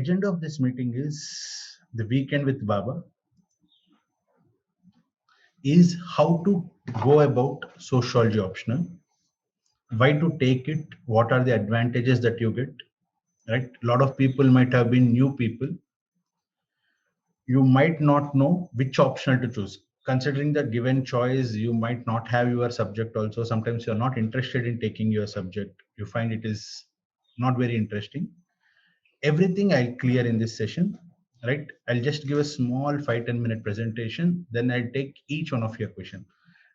agenda of this meeting is the weekend with Baba is how to go about sociology optional, why to take it, what are the advantages that you get, right? A lot of people might have been new people. You might not know which optional to choose. Considering the given choice, you might not have your subject also. Sometimes you're not interested in taking your subject. You find it is not very interesting. Everything I'll clear in this session, right? I'll just give a small 5-10 minute presentation. Then I'll take each one of your question.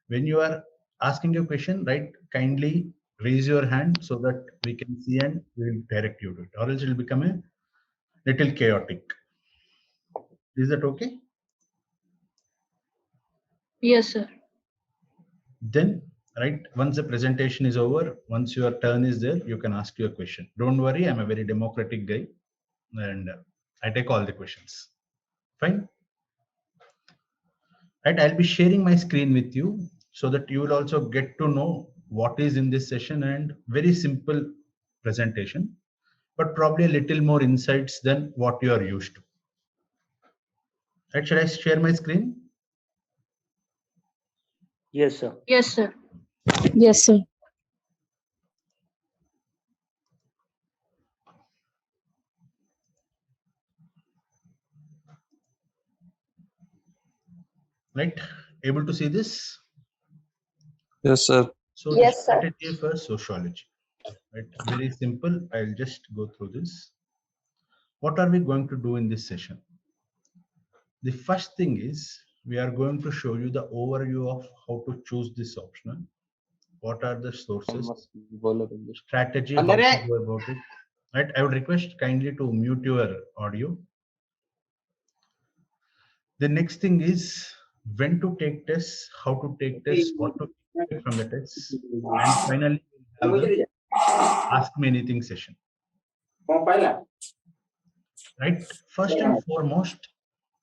When you are asking your question, right, kindly raise your hand so that we can see and we'll direct you to it, or else it will become a little chaotic. Is that okay? Yes, sir. Then, right, once the presentation is over, once your turn is there, you can ask your question. Don't worry, I'm a very democratic guy and I take all the questions. Fine. Right, I'll be sharing my screen with you so that you will also get to know what is in this session, and very simple presentation, but probably a little more insights than what you are used to. Right, should I share my screen? Yes, sir. Yes, sir. Yes, sir. Right, able to see this? Yes, sir. So the strategy for sociology, right? Very simple. I'll just go through this. What are we going to do in this session? The first thing is we are going to show you the overview of how to choose this optional. What are the sources, strategy, how to go about it. Right, I would request kindly to mute your audio. The next thing is when to take tests, how to take tests, what to expect from the tests, and finally we'll have the ask me anything session. Right, first and foremost,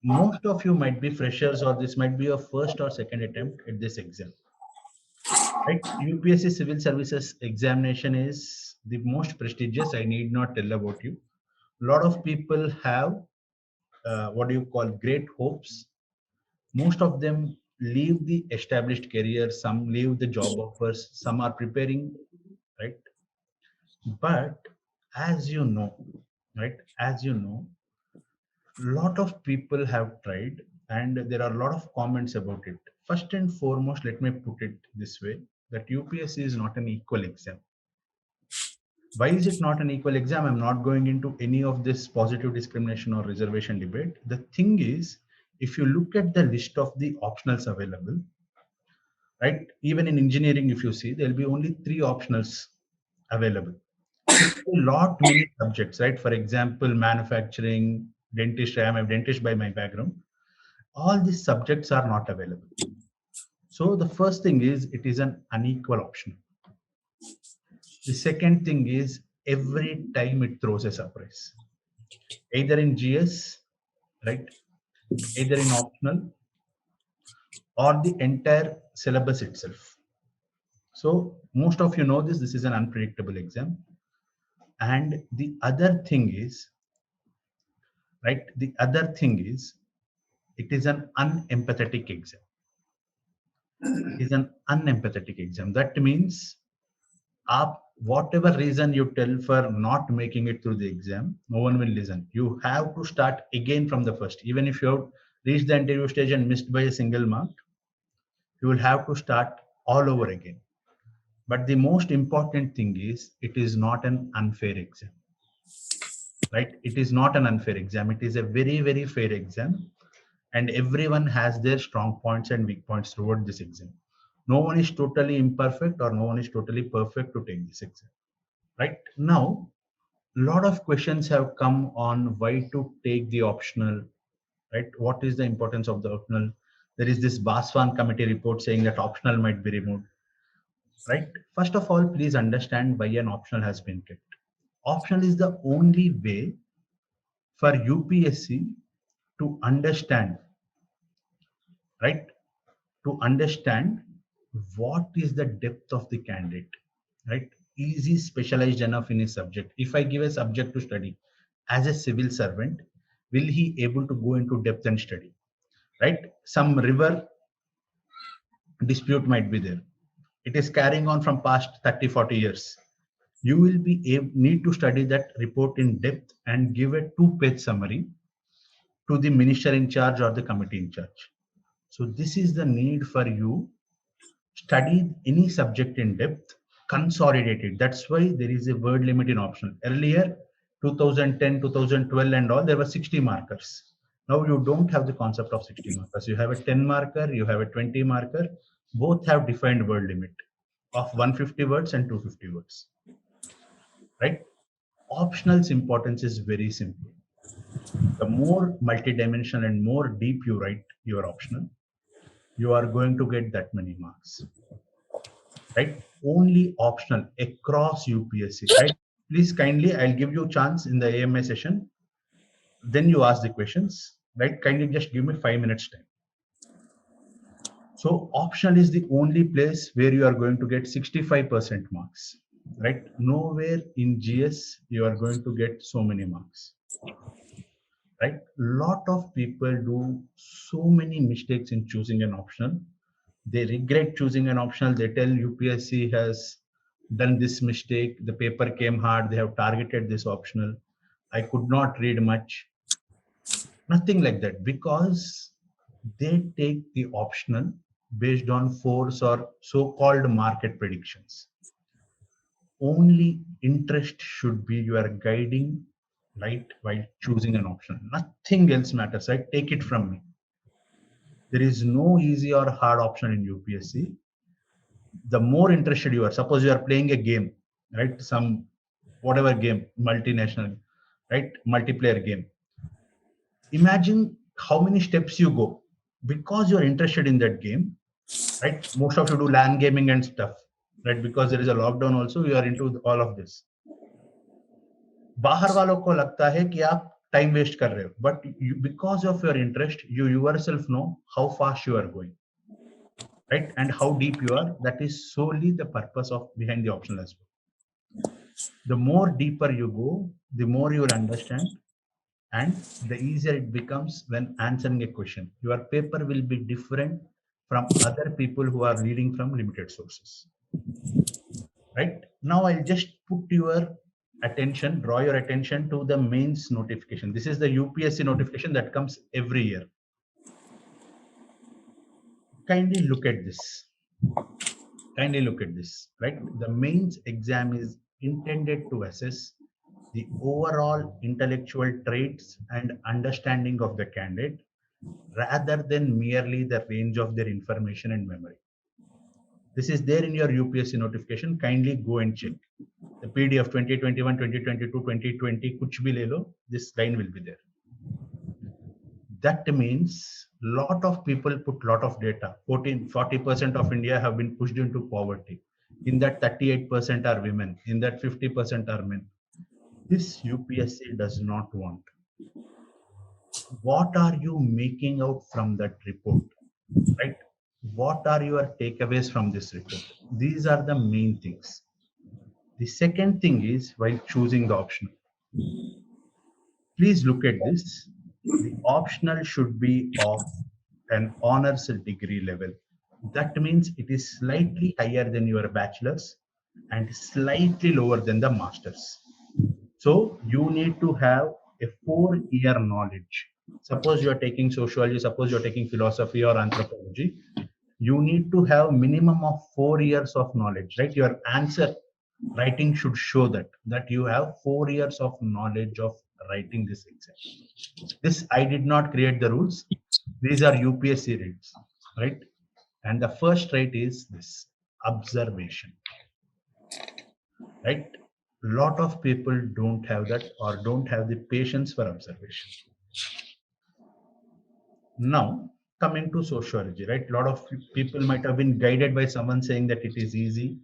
most of you might be freshers, or this might be your first or second attempt at this exam. Right, UPSC Civil Services examination is the most prestigious. I need not tell about you. A lot of people have what do you call great hopes. Most of them leave the established career, some leave the job offers, some are preparing, right? But as you know, right, as you know, lot of people have tried and there are a lot of comments about it. First and foremost, let me put it this way, that UPSC is not an equal exam. Why is it not an equal exam? I'm not going into any of this positive discrimination or reservation debate. The thing is, if you look at the list of the optionals available, right, even in engineering, if you see, there'll be only 3 optionals available. A lot many subjects, right? For example, manufacturing, dentistry. I'm a dentist by my background. All these subjects are not available. So the first thing is it is an unequal option. The second thing is every time it throws a surprise, either in GS, right, either in optional or the entire syllabus itself. So most of you know this is an unpredictable exam. And the other thing is, right, the other thing is it is an unempathetic exam. It is an unempathetic exam. That means whatever reason you tell for not making it through the exam, no one will listen. You have to start again from the first. Even if you have reached the interview stage and missed by a single mark, you will have to start all over again. But the most important thing is it is not an unfair exam. Right? It is not an unfair exam. It is a very, very fair exam. And everyone has their strong points and weak points throughout this exam. No one is totally imperfect or no one is totally perfect to take this exam. Right now, a lot of questions have come on why to take the optional, right? What is the importance of the optional? There is this Baswan committee report saying that optional might be removed, right? First of all, please understand why an optional has been kept. Optional is the only way for UPSC to understand, right? To understand what is the depth of the candidate, right? Is he specialized enough in his subject? If I give a subject to study, as a civil servant, will he able to go into depth and study, right? Some river dispute might be there. It is carrying on from past 30, 40 years. You will be need to study that report in depth and give a two-page summary to the minister in charge or the committee in charge. So this is the need for you. Study any subject in depth, consolidate it. That's why there is a word limit in optional. Earlier, 2010, 2012 and all, there were 60 markers. Now you don't have the concept of 60 markers. You have a 10 marker, you have a 20 marker. Both have defined word limit of 150 words and 250 words, right? Optional's importance is very simple. The more multidimensional and more deep you write your optional, you are going to get that many marks, right? Only optional across UPSC, right? Please kindly, I'll give you a chance in the AMA session. Then you ask the questions, right? Kindly just give me 5 minutes time. So optional is the only place where you are going to get 65% marks, right? Nowhere in GS you are going to get so many marks, right? Lot of people do so many mistakes in choosing an optional. They regret choosing an optional. They tell UPSC has done this mistake. The paper came hard. They have targeted this optional. I could not read much. Nothing like that, because they take the optional based on force or so-called market predictions. Only interest should be your guiding light while choosing an option. Nothing else matters. Right? Take it from me. There is no easy or hard option in UPSC. The more interested you are, suppose you are playing a game, right? Some whatever game, multinational, right? Multiplayer game. Imagine how many steps you go because you're interested in that game, right? Most of you do LAN gaming and stuff, right? Because there is a lockdown also, you are into all of this. बाहर वालों को लगता है कि आप time waste कर रहे हो, but because of your interest you yourself know how fast you are going, right? And how deep you are. That is solely the purpose of behind the optional as well. The more deeper you go, the more you will understand, and the easier it becomes when answering a question. Your paper will be different from other people who are reading from limited sources. Right? Now I'll just put your attention, draw your attention to the mains notification. This is the UPSC notification that comes every year. Kindly look at this. Kindly look at this, right? The mains exam is intended to assess the overall intellectual traits and understanding of the candidate rather than merely the range of their information and memory. This is there in your UPSC notification. Kindly go and check. The PDF 2021, 2022, 2020, kuch bhi le lo, this line will be there. That means lot of people put lot of data. 40% of India have been pushed into poverty. In that 38% are women. In that 50% are men. This UPSC does not want. What are you making out from that report, right? What are your takeaways from this report? These are the main things. The second thing is while choosing the optional, please look at this. The optional should be of an honors degree level. That means it is slightly higher than your bachelor's and slightly lower than the master's. So you need to have a 4-year knowledge. Suppose you are taking sociology, suppose you are taking philosophy or anthropology, you need to have minimum of 4 years of knowledge, right? Your answer writing should show that you have 4 years of knowledge of writing this exam. This I did not create the rules. These are UPSC rates, right? And the first rate is this observation, right? Lot of people don't have that or don't have the patience for observation. Now coming to sociology, right? A lot of people might have been guided by someone saying that it is easy,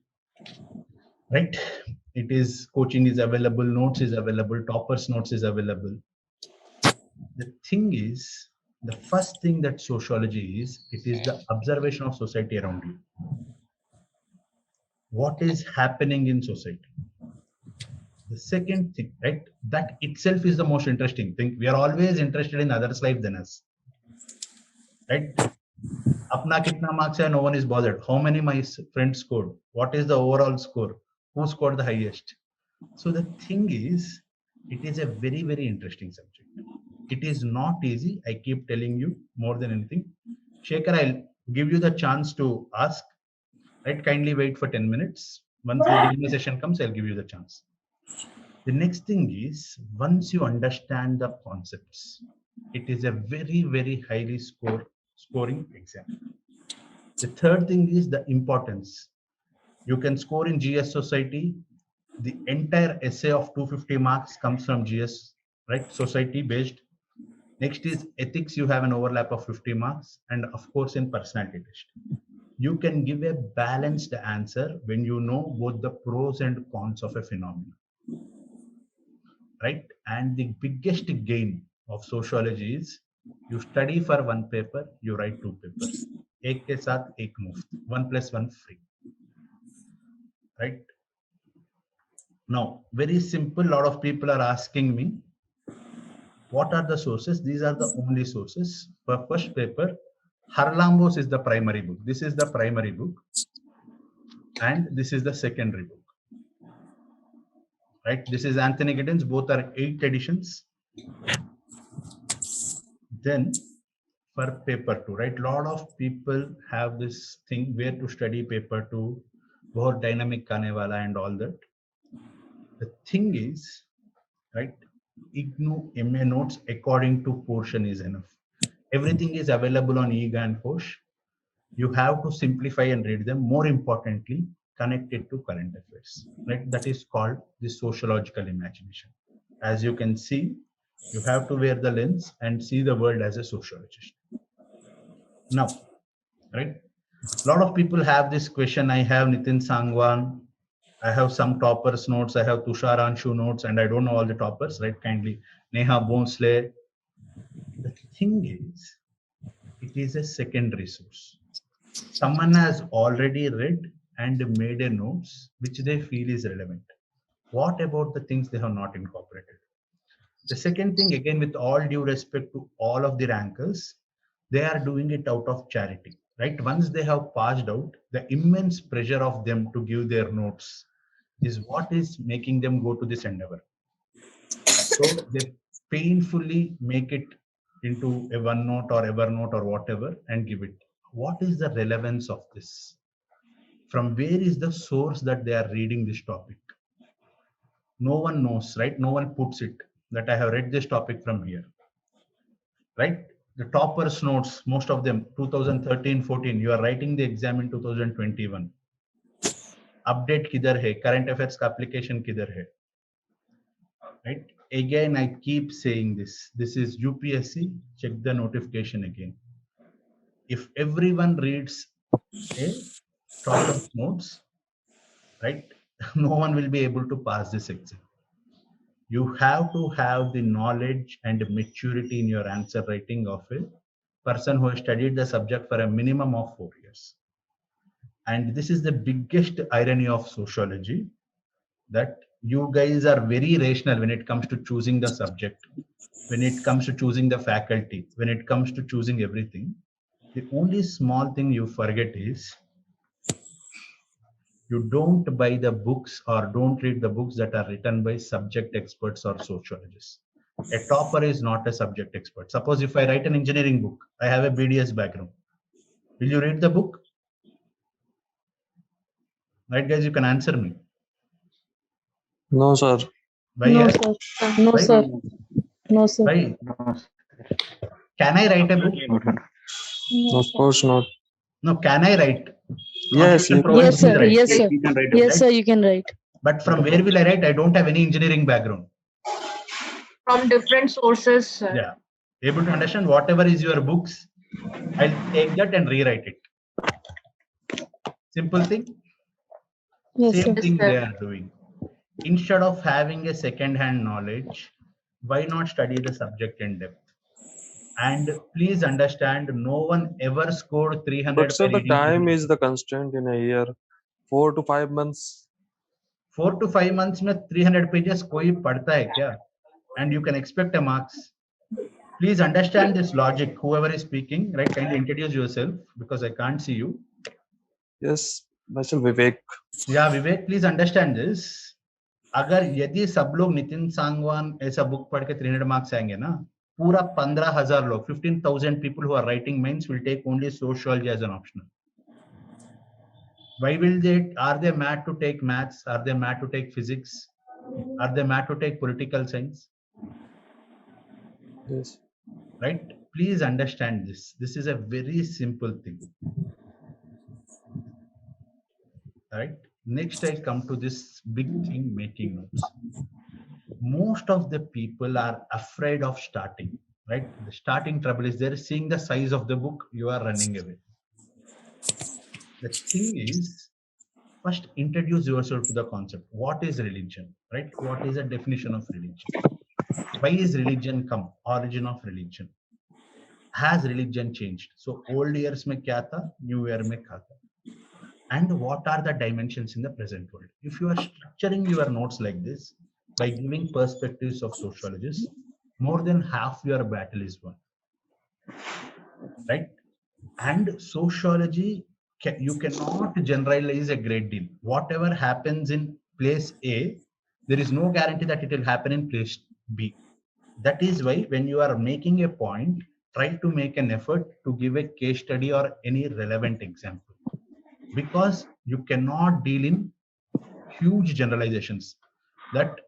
right? It is, coaching is available, notes is available, toppers notes is available. The thing is, the first thing that sociology is, it is the observation of society around you. What is happening in society? The second thing, right? That itself is the most interesting thing. We are always interested in others' life than us, right? Apna kitna marks hai, no one is bothered. How many my friends scored? What is the overall score? Who scored the highest? So the thing is, it is a very, very interesting subject. It is not easy. I keep telling you more than anything. Shekhar, I'll give you the chance to ask, right? Kindly wait for 10 minutes. Once the beginner session comes, I'll give you the chance. The next thing is, once you understand the concepts, it is a very, very highly scoring exam. The third thing is the importance. You can score in GS Society. The entire essay of 250 marks comes from GS, right? Society based. Next is ethics. You have an overlap of 50 marks. And of course, in personality test. You can give a balanced answer when you know both the pros and cons of a phenomenon, right? And the biggest gain of sociology is you study for one paper, you write two papers. एक के साथ एक मुफ्त, 1+1 free, right? Now, very simple. Lot of people are asking me, what are the sources? These are the only sources. For first paper, Harlambos is the primary book. This is the primary book, and this is the secondary book. Right? This is Anthony Giddens. Both are 8 editions. Then for paper 2, right? Lot of people have this thing where to study paper 2, बहुत dynamic आने वाला and all that. The thing is, right? IGNOU MA notes according to portion is enough. Everything is available on EGA and Kosh. You have to simplify and read them. More importantly, connect it to current affairs, right? That is called the sociological imagination. As you can see, you have to wear the lens and see the world as a sociologist. Now, right? A lot of people have this question. I have Nitin Sangwan, I have some toppers notes, I have Tushar Anshu notes, and I don't know all the toppers, right? Kindly, Neha Bonsle. The thing is, it is a secondary source. Someone has already read and made a notes which they feel is relevant. What about the things they have not incorporated? The second thing, again, with all due respect to all of the rankers, they are doing it out of charity, right? Once they have passed out, the immense pressure of them to give their notes is what is making them go to this endeavor. So they painfully make it into a OneNote or Evernote or whatever and give it. What is the relevance of this? From where is the source that they are reading this topic? No one knows, right? No one puts it that I have read this topic from here, right? The toppers notes, most of them 2013-14, you are writing the exam in 2021. Update kidhar hai, current affairs ka application kidhar hai, right? Again, I keep saying this is UPSC. Check the notification again. If everyone reads a topper's notes, right, no one will be able to pass this exam. You have to have the knowledge and maturity in your answer writing of a person who has studied the subject for a minimum of 4 years. And this is the biggest irony of sociology, that you guys are very rational when it comes to choosing the subject, when it comes to choosing the faculty, when it comes to choosing everything. The only small thing you forget is you don't buy the books or don't read the books that are written by subject experts or sociologists. A topper is not a subject expert. Suppose if I write an engineering book, I have a BDS background. Will you read the book? Right, guys, you can answer me. No, sir. Why? No, Yaar? sir. No, Why? sir. No, sir. Why? Can I write a book? No, of course not. No, can I write? Yes, Constitution you provides Yes, me sir. the right. Yes, sir. You can write it, Yes, right? sir. You can write. But from where will I write? I don't have any engineering background. From different sources, sir. Yeah. Able to understand whatever is your books, I'll take that and rewrite it. Simple thing. Yes, Same sir. thing Yes, they sir. are doing. Instead of having a second-hand knowledge, why not study the subject in depth? And please understand, no one ever scored 300 But by sir, the reading. time is the constraint in a year. 4 to 5 months. 4 to 5 months में 300 pages कोई पढ़ता है क्या? And you can expect a marks. Please understand this logic. Whoever is speaking, right? Kindly introduce yourself because I can't see you. Yes, myself Vivek. Yeah, Vivek, please understand this. अगर यदि सब लोग नितिन सांगवान ऐसा book पढ़ के 300 marks आएंगे ना, पूरा 15,000 लोग 15,000 people who are writing mains will take only sociology as an optional. Why will they? Are they mad to take maths? Are they mad to take physics? Are they mad to take political science? Yes. Right? Please understand this. This is a very simple thing. Right? Next, I come to this big thing, making notes. Most of the people are afraid of starting. Right? The starting trouble is there. Seeing the size of the book, you are running away. The thing is, first introduce yourself to the concept. What is religion? Right? What is the definition of religion? Why is religion come? Origin of religion. Has religion changed? So old years में क्या था, new year में क्या था? And what are the dimensions in the present world? If you are structuring your notes like this, by giving perspectives of sociologists, more than half your battle is won. Right? And sociology, you cannot generalize a great deal. Whatever happens in place A, there is no guarantee that it will happen in place B. That is why when you are making a point, try to make an effort to give a case study or any relevant example, because you cannot deal in huge generalizations that,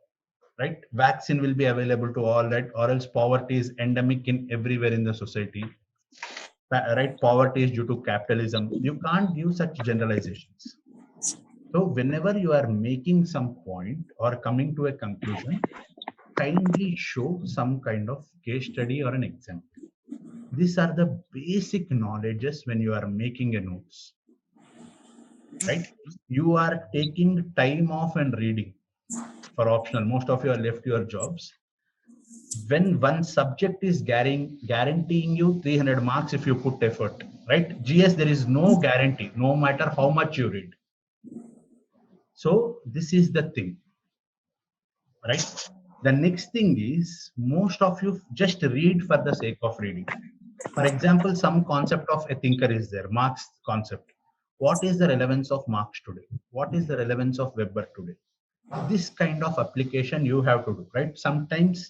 right, vaccine will be available to all, right, or else poverty is endemic in everywhere in the society, right, poverty is due to capitalism. You can't give such generalizations. So whenever you are making some point or coming to a conclusion, kindly show some kind of case study or an example. These are the basic knowledges when you are making a notes, right? You are taking time off and reading for optional. Most of you are left your jobs. When one subject is guaranteeing you 300 marks if you put effort, right? GS, there is no guarantee, no matter how much you read. So this is the thing, right? The next thing is, most of you just read for the sake of reading. For example, some concept of a thinker is there, Marx concept. What is the relevance of Marx today? What is the relevance of Weber today? This kind of application you have to do, right? Sometimes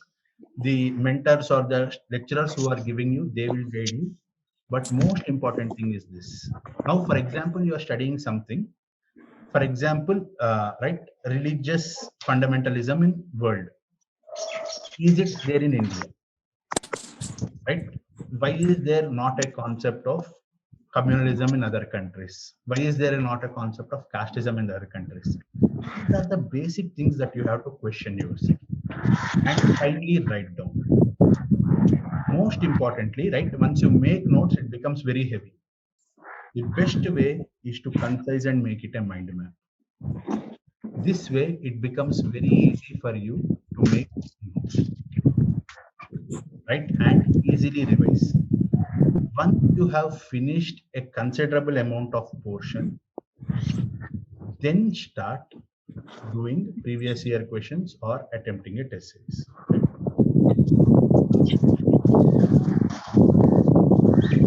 the mentors or the lecturers who are giving you, they will guide you. But most important thing is this. Now, for example, you are studying something. For example, right, religious fundamentalism in world. Is it there in India? Right? Why is there not a concept of communalism in other countries? Why is there not a concept of casteism in other countries? These are the basic things that you have to question yourself and kindly write down. Most importantly, right, once you make notes, it becomes very heavy. The best way is to concise and make it a mind map. This way, it becomes very easy for you to make notes, right, and easily revise. Once you have finished a considerable amount of portion, then start doing previous year questions or attempting a test series. Okay,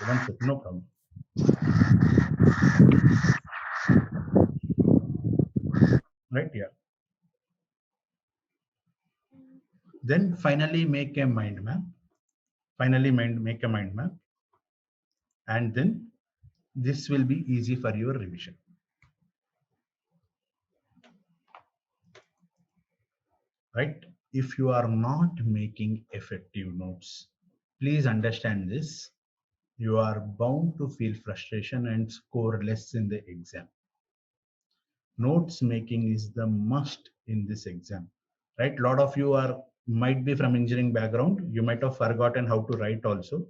one second, no problem. Right here. Then finally make a mind map. Make a mind map. And then this will be easy for your revision. Right? If you are not making effective notes, please understand this. You are bound to feel frustration and score less in the exam. Notes making is the must in this exam, right? A lot of you are might be from engineering background. You might have forgotten how to write also.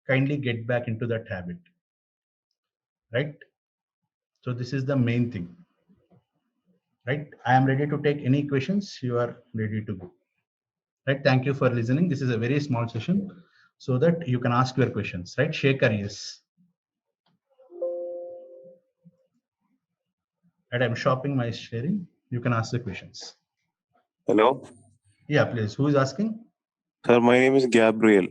Kindly get back into that habit, right? So this is the main thing, right? I am ready to take any questions. You are ready to go, right? Thank you for listening. This is a very small session. so that you can ask your questions, right? Shekhar, yes. And I'm stopping my sharing. You can ask the questions. Hello, Yeah, please. Who is asking? sir. My name is Gabriel.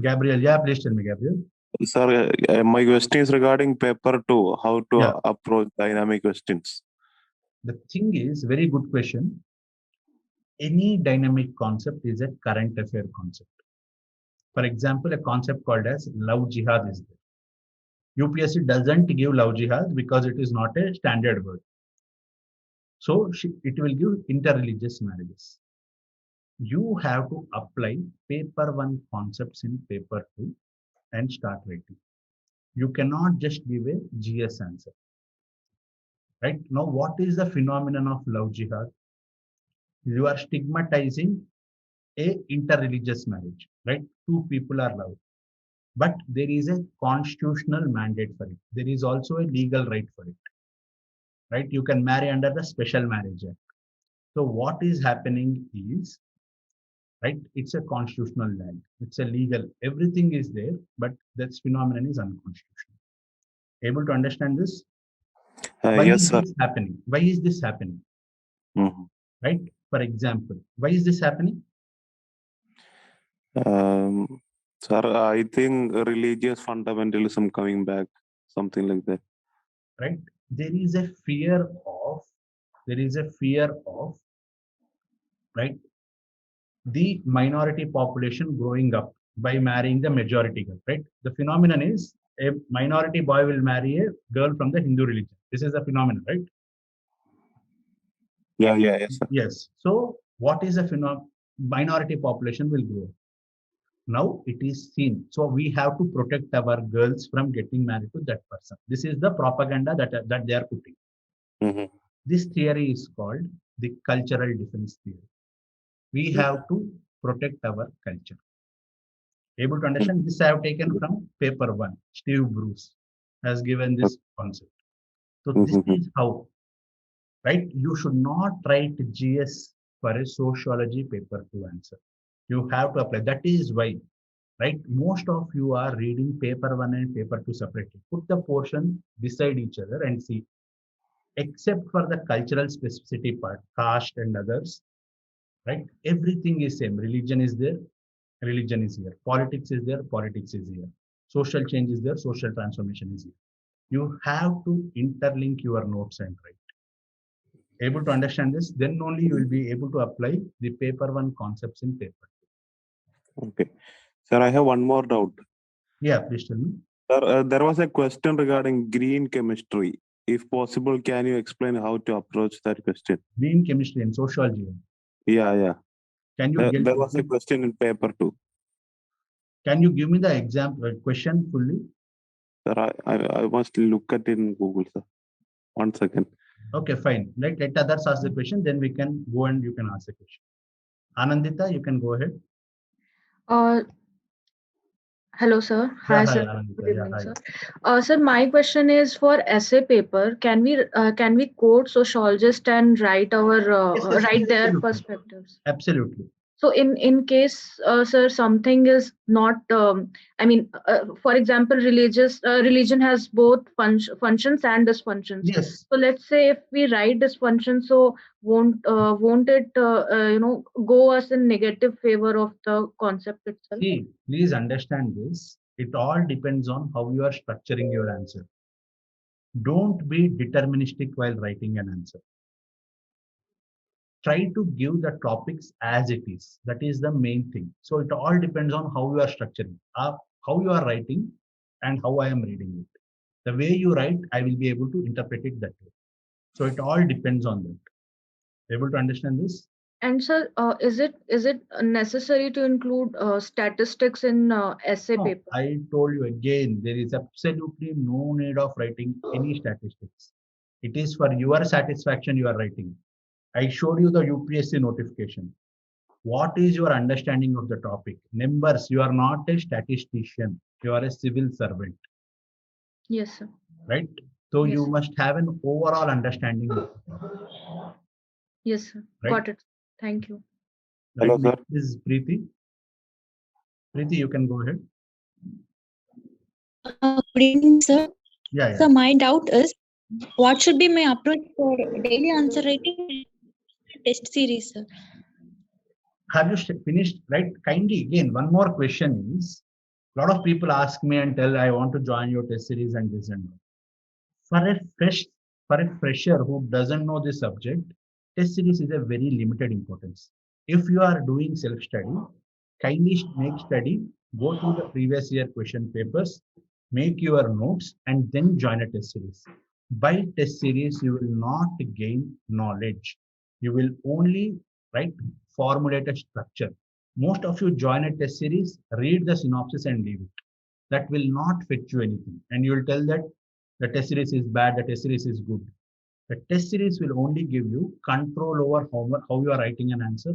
Gabriel. Yeah, please tell me, Gabriel. Sir, my question is regarding paper 2, how to Yeah. approach dynamic questions. The thing is, very good question. Any dynamic concept is a current affair concept. For example, a concept called as love jihad is there. UPSC doesn't give love jihad because it is not a standard word. So it will give interreligious marriages. You have to apply paper 1 concepts in paper 2 and start writing. You cannot just give a GS answer. Right? Now, what is the phenomenon of love jihad? You are stigmatizing a interreligious marriage, right? Two people are loved. But there is a constitutional mandate for it. There is also a legal right for it. Right? You can marry under the Special Marriage Act. So what is happening is, right, it's a constitutional land. It's a legal. Everything is there, but this phenomenon is unconstitutional. Able to understand this? Why Yes, is sir. this happening? Why is this happening? Right? For example, why is this happening? Sir, I think religious fundamentalism coming back, something like that. Right? There is a fear of, right, the minority population growing up by marrying the majority girl, right? The phenomenon is a minority boy will marry a girl from the Hindu religion. This is the phenomenon, right? Yes, sir. Yes. So what is the phenomenon? Minority population will grow. Now it is seen. So we have to protect our girls from getting married to that person. This is the propaganda that they are putting. This theory is called the cultural defense theory. We have to protect our culture. Able to understand? This I have taken from paper 1. Steve Bruce has given this concept. So this is how, right? You should not write GS for a sociology paper 2 answer. You have to apply. That is why, right? Most of you are reading paper 1 and paper 2 separately. Put the portion beside each other and see. Except for the cultural specificity part, caste and others, right? Everything is same. Religion is there, religion is here. Politics is there, politics is here. Social change is there, social transformation is here. You have to interlink your notes and write. Able to understand this, then only you will be able to apply the paper 1 concepts in paper 2. Okay. Sir, I have one more doubt. Yeah, please tell me. Sir, there was a question regarding green chemistry. If possible, can you explain how to approach that question? Green chemistry and sociology. Yeah. Can you get? There was a question in paper 2. Can you give me the example question fully? Sir, I must look at it in Google, sir. 1 second. Okay, fine. Let others ask the question, then we can go and you can ask the question. Anandita, you can go ahead. Hello, sir. Yeah, Hi, hi, sir. Anandita. Good Yeah, evening, hi. sir. Sir, my question is for essay paper. Can we quote sociologist and write our Yes, write their absolutely. perspectives? Absolutely. So in case, sir, something is not, for example, religion has both functions and dysfunctions. Yes. So let's say if we write dysfunction, so won't it go us in negative favor of the concept itself? See, please understand this. It all depends on how you are structuring your answer. Don't be deterministic while writing an answer. Try to give the topics as it is. That is the main thing. So it all depends on how you are structuring, how you are writing, and how I am reading it. The way you write, I will be able to interpret it that way. So it all depends on that. Able to understand this? And sir, is it necessary to include statistics in essay No, paper? I told you again, there is absolutely no need of writing any statistics. It is for your satisfaction you are writing. I showed you the UPSC notification. What is your understanding of the topic? Numbers, you are not a statistician, you are a civil servant, Yes, sir. right? So Yes. you must have an overall understanding of the topic. Yes, sir. Right? Got it. Thank you. Hello, Right, sir. next is Preeti. Preeti, you can go ahead. Good evening, sir. Yeah. So my doubt is, what should be my approach for daily answer writing test series, sir? Have you finished? Right. Kindly again, one more question is, a lot of people ask me and tell, I want to join your test series and this and that. For a fresher who doesn't know this subject, test series is a very limited importance. If you are doing self-study, kindly make study, go through the previous year question papers, make your notes, and then join a test series. By test series, you will not gain knowledge. You will only formulate a structure. Most of you join a test series, read the synopsis and leave it. That will not fetch you anything. And you will tell that the test series is bad, the test series is good. The test series will only give you control over how you are writing an answer,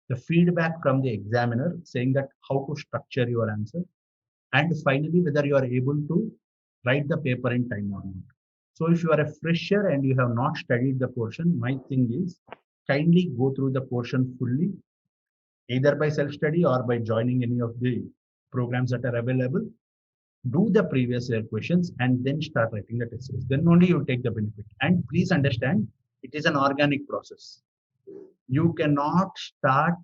the feedback from the examiner saying that how to structure your answer, and finally whether you are able to write the paper in time or not. So if you are a fresher and you have not studied the portion, my thing is kindly go through the portion fully, either by self-study or by joining any of the programs that are available. Do the previous year questions and then start writing the test series. Then only you take the benefit. And please understand, it is an organic process. You cannot start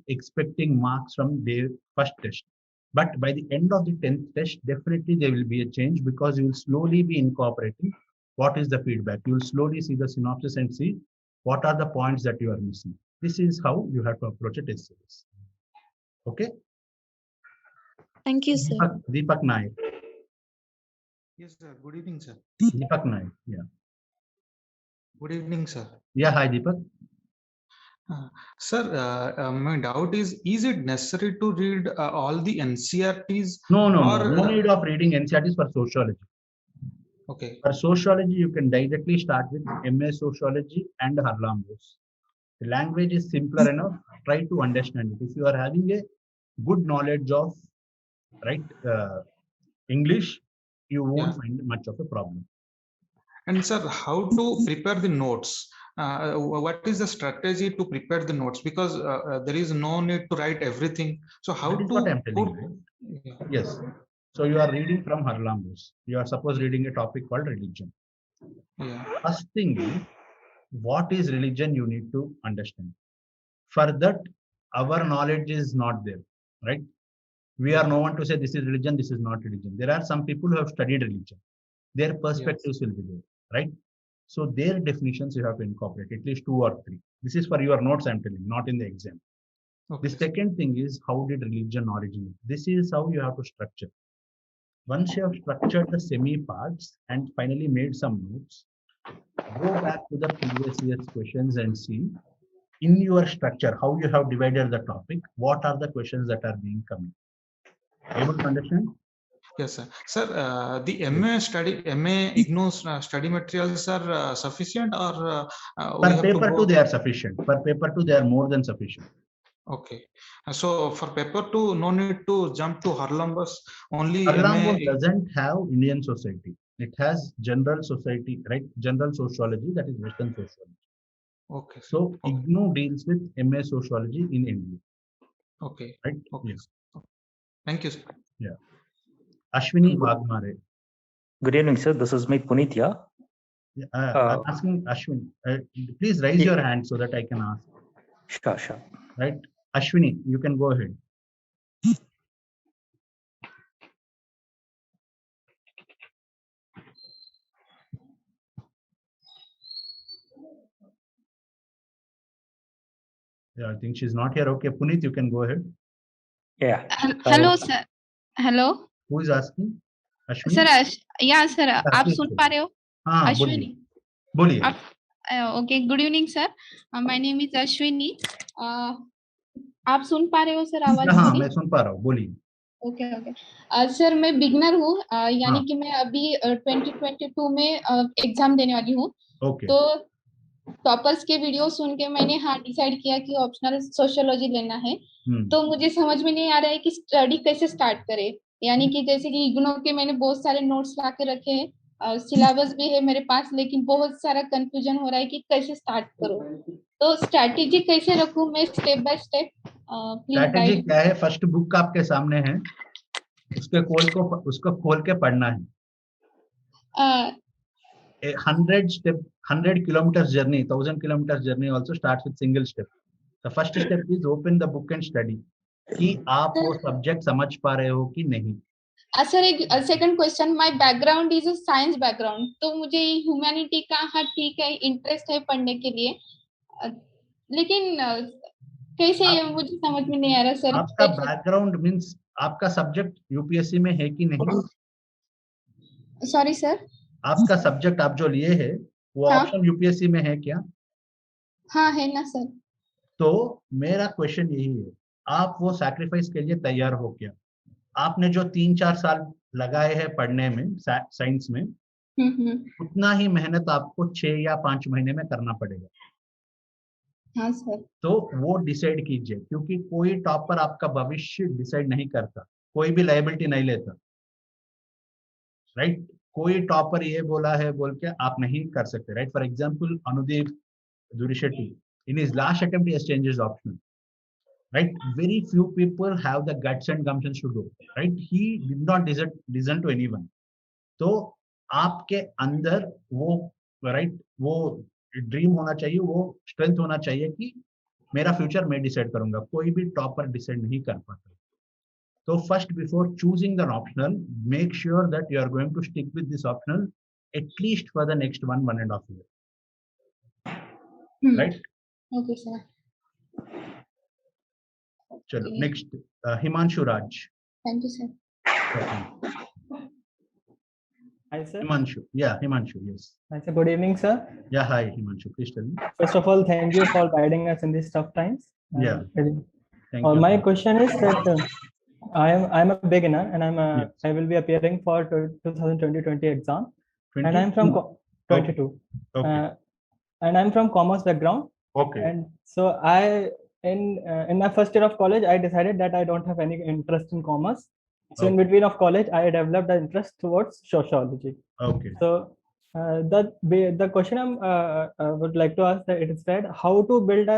expecting marks from the first test. But by the end of the 10th test, definitely there will be a change because you will slowly be incorporating what is the feedback. You will slowly see the synopsis and see what are the points that you are missing. This is how you have to approach a test series. Okay? Thank you, sir. Deepak Naik. Yes, sir. Good evening, sir. Deepak Naik, yeah. Good evening, sir. Yeah, hi Deepak. Sir, my doubt is it necessary to read all the NCRTs? No need of reading NCRTs for sociology. Okay. For sociology, you can directly start with MA Sociology and Harlan Bose. The language is simpler enough. Try to understand it. If you are having a good knowledge of English, you won't find much of a problem. And sir, how to prepare the notes? What is the strategy to prepare the notes? Because there is no need to write everything. So how that is to what I'm telling you, right? Yes. So you are reading from Harlan Bose. You are suppose reading a topic called religion. Yeah. First thing is, what is religion you need to understand. For that, our knowledge is not there, right? We are no one to say this is religion, this is not religion. There are some people who have studied religion. Their perspectives will be there, right? So their definitions you have to incorporate, at least 2 or 3. This is for your notes, I'm telling, not in the exam. Okay. The second thing is, how did religion originate? This is how you have to structure. Once you have structured the semi parts and finally made some notes, go back to the previous year's questions and see in your structure how you have divided the topic, what are the questions that are being coming. Able to understand? Yes, sir. Sir, the MA IGNOU study materials are sufficient, or per paper 2 they are sufficient. Per paper 2 they are more than sufficient. Okay. So for paper 2, no need to jump to Harlan Bose. Only Harlan MA Bose doesn't have Indian society. It has general society, right? General sociology, that is Western sociology. Okay. So IGNOU deals with MA sociology in India. Okay. Right? Okay. Yes. Thank you, sir. Yeah. Ashwini Bhagmare. Good evening, sir. This is me, Punitya. I'm asking Ashwini. Please raise your hand so that I can ask. Sure. Right? Ashwini, you can go ahead. Yeah, I think she's not here. Okay, Puneet, you can go ahead. Yeah. Hello, sir. Hello. Who is asking? Ashwini? Sir, yeah, sir. आप सुन पा रहे हो? हाँ, Ashwini. बोलिए. Okay. Good evening, sir. My name is Ashwini. आप सुन पा रहे हो सर आवाज मेरी? हाँ, मैं सुन पा रहा हूँ. बोलिए. ओके. सर मैं बिगनर हूँ, यानी कि मैं अभी 2022 में एग्जाम देने वाली हूँ. तो टॉपर्स के वीडियो सुन के मैंने डिसाइड किया कि ऑप्शनल सोशियोलॉजी लेना है. तो मुझे समझ में नहीं आ रहा है कि स्टडी कैसे स्टार्ट करे. यानी कि जैसे कि इग्नो के मैंने बहुत सारे नोट्स ला के रखे हैं, सिलेबस भी है मेरे पास, लेकिन बहुत सारा कंफ्यूजन हो रहा है कि कैसे स्टार्ट करूं. तो स्ट्रैटेजी कैसे रखूं मैं step by step, please strategy guide. क्या है? फर्स्ट बुक आपके सामने है, उसको खोल के पढ़ना है. 100 kilometers journey, 1000 kilometers journey also starts with single step. The first step is open the book and study कि आप वो सब्जेक्ट समझ पा रहे हो कि नहीं. सर एक second question, my background is a science background, तो मुझे ह्यूमैनिटी का हाँ ठीक है इंटरेस्ट है पढ़ने के लिए, लेकिन कैसे मुझे समझ में नहीं आ रहा सर. आपका बैकग्राउंड मींस आपका सब्जेक्ट यूपीएससी में है कि नहीं? Sorry sir. आपका सब्जेक्ट आप जो लिए है वो ऑप्शन यूपीएससी में है क्या? हाँ है ना सर. तो मेरा क्वेश्चन यही है, आप वो सैक्रिफाइस के लिए तैयार हो क्या? आपने जो 3-4 साल लगाए हैं पढ़ने में साइंस में, उतना ही मेहनत आपको 6 या 5 महीने में करना पड़ेगा. हाँ सर. तो वो डिसाइड कीजिए, क्योंकि कोई टॉपर आपका भविष्य डिसाइड नहीं करता, कोई भी लायबिलिटी नहीं लेता, राइट? कोई टॉपर ये बोला है बोल के आप नहीं कर सकते, right? For example Anudeep Durisheti, in his last attempt he has changed his option, right? Very few people have the guts and gumptions to do, right? He did not listen to anyone. तो आपके अंदर वो right वो dream होना चाहिए, वो strength होना चाहिए कि मेरा फ्यूचर मैं डिसाइड करूंगा. कोई भी टॉपर डिसाइड नहीं कर पाता. तो first before choosing the optional, make sure that you are going to stick with this optional at least for the next 1.5 year. Right? Okay, sir. Chalo, next, Himanshu Raj. Thank you, sir. Hi, sir. Himanshu. Yeah, Himanshu, yes. Hi, sir. Good evening, sir. Yeah, hi, Himanshu. Please tell me. First of all, thank you for guiding us in these tough times. Yeah. Thank you. My question is that I'm a beginner and I will be appearing for 2020 exam. 22? And I'm from 22. Okay. And I'm from commerce background. Okay. And so in my first year of college, I decided that I don't have any interest in commerce. So in between of college, I developed an interest towards sociology. Okay. So the question I would like to ask that it is that how to build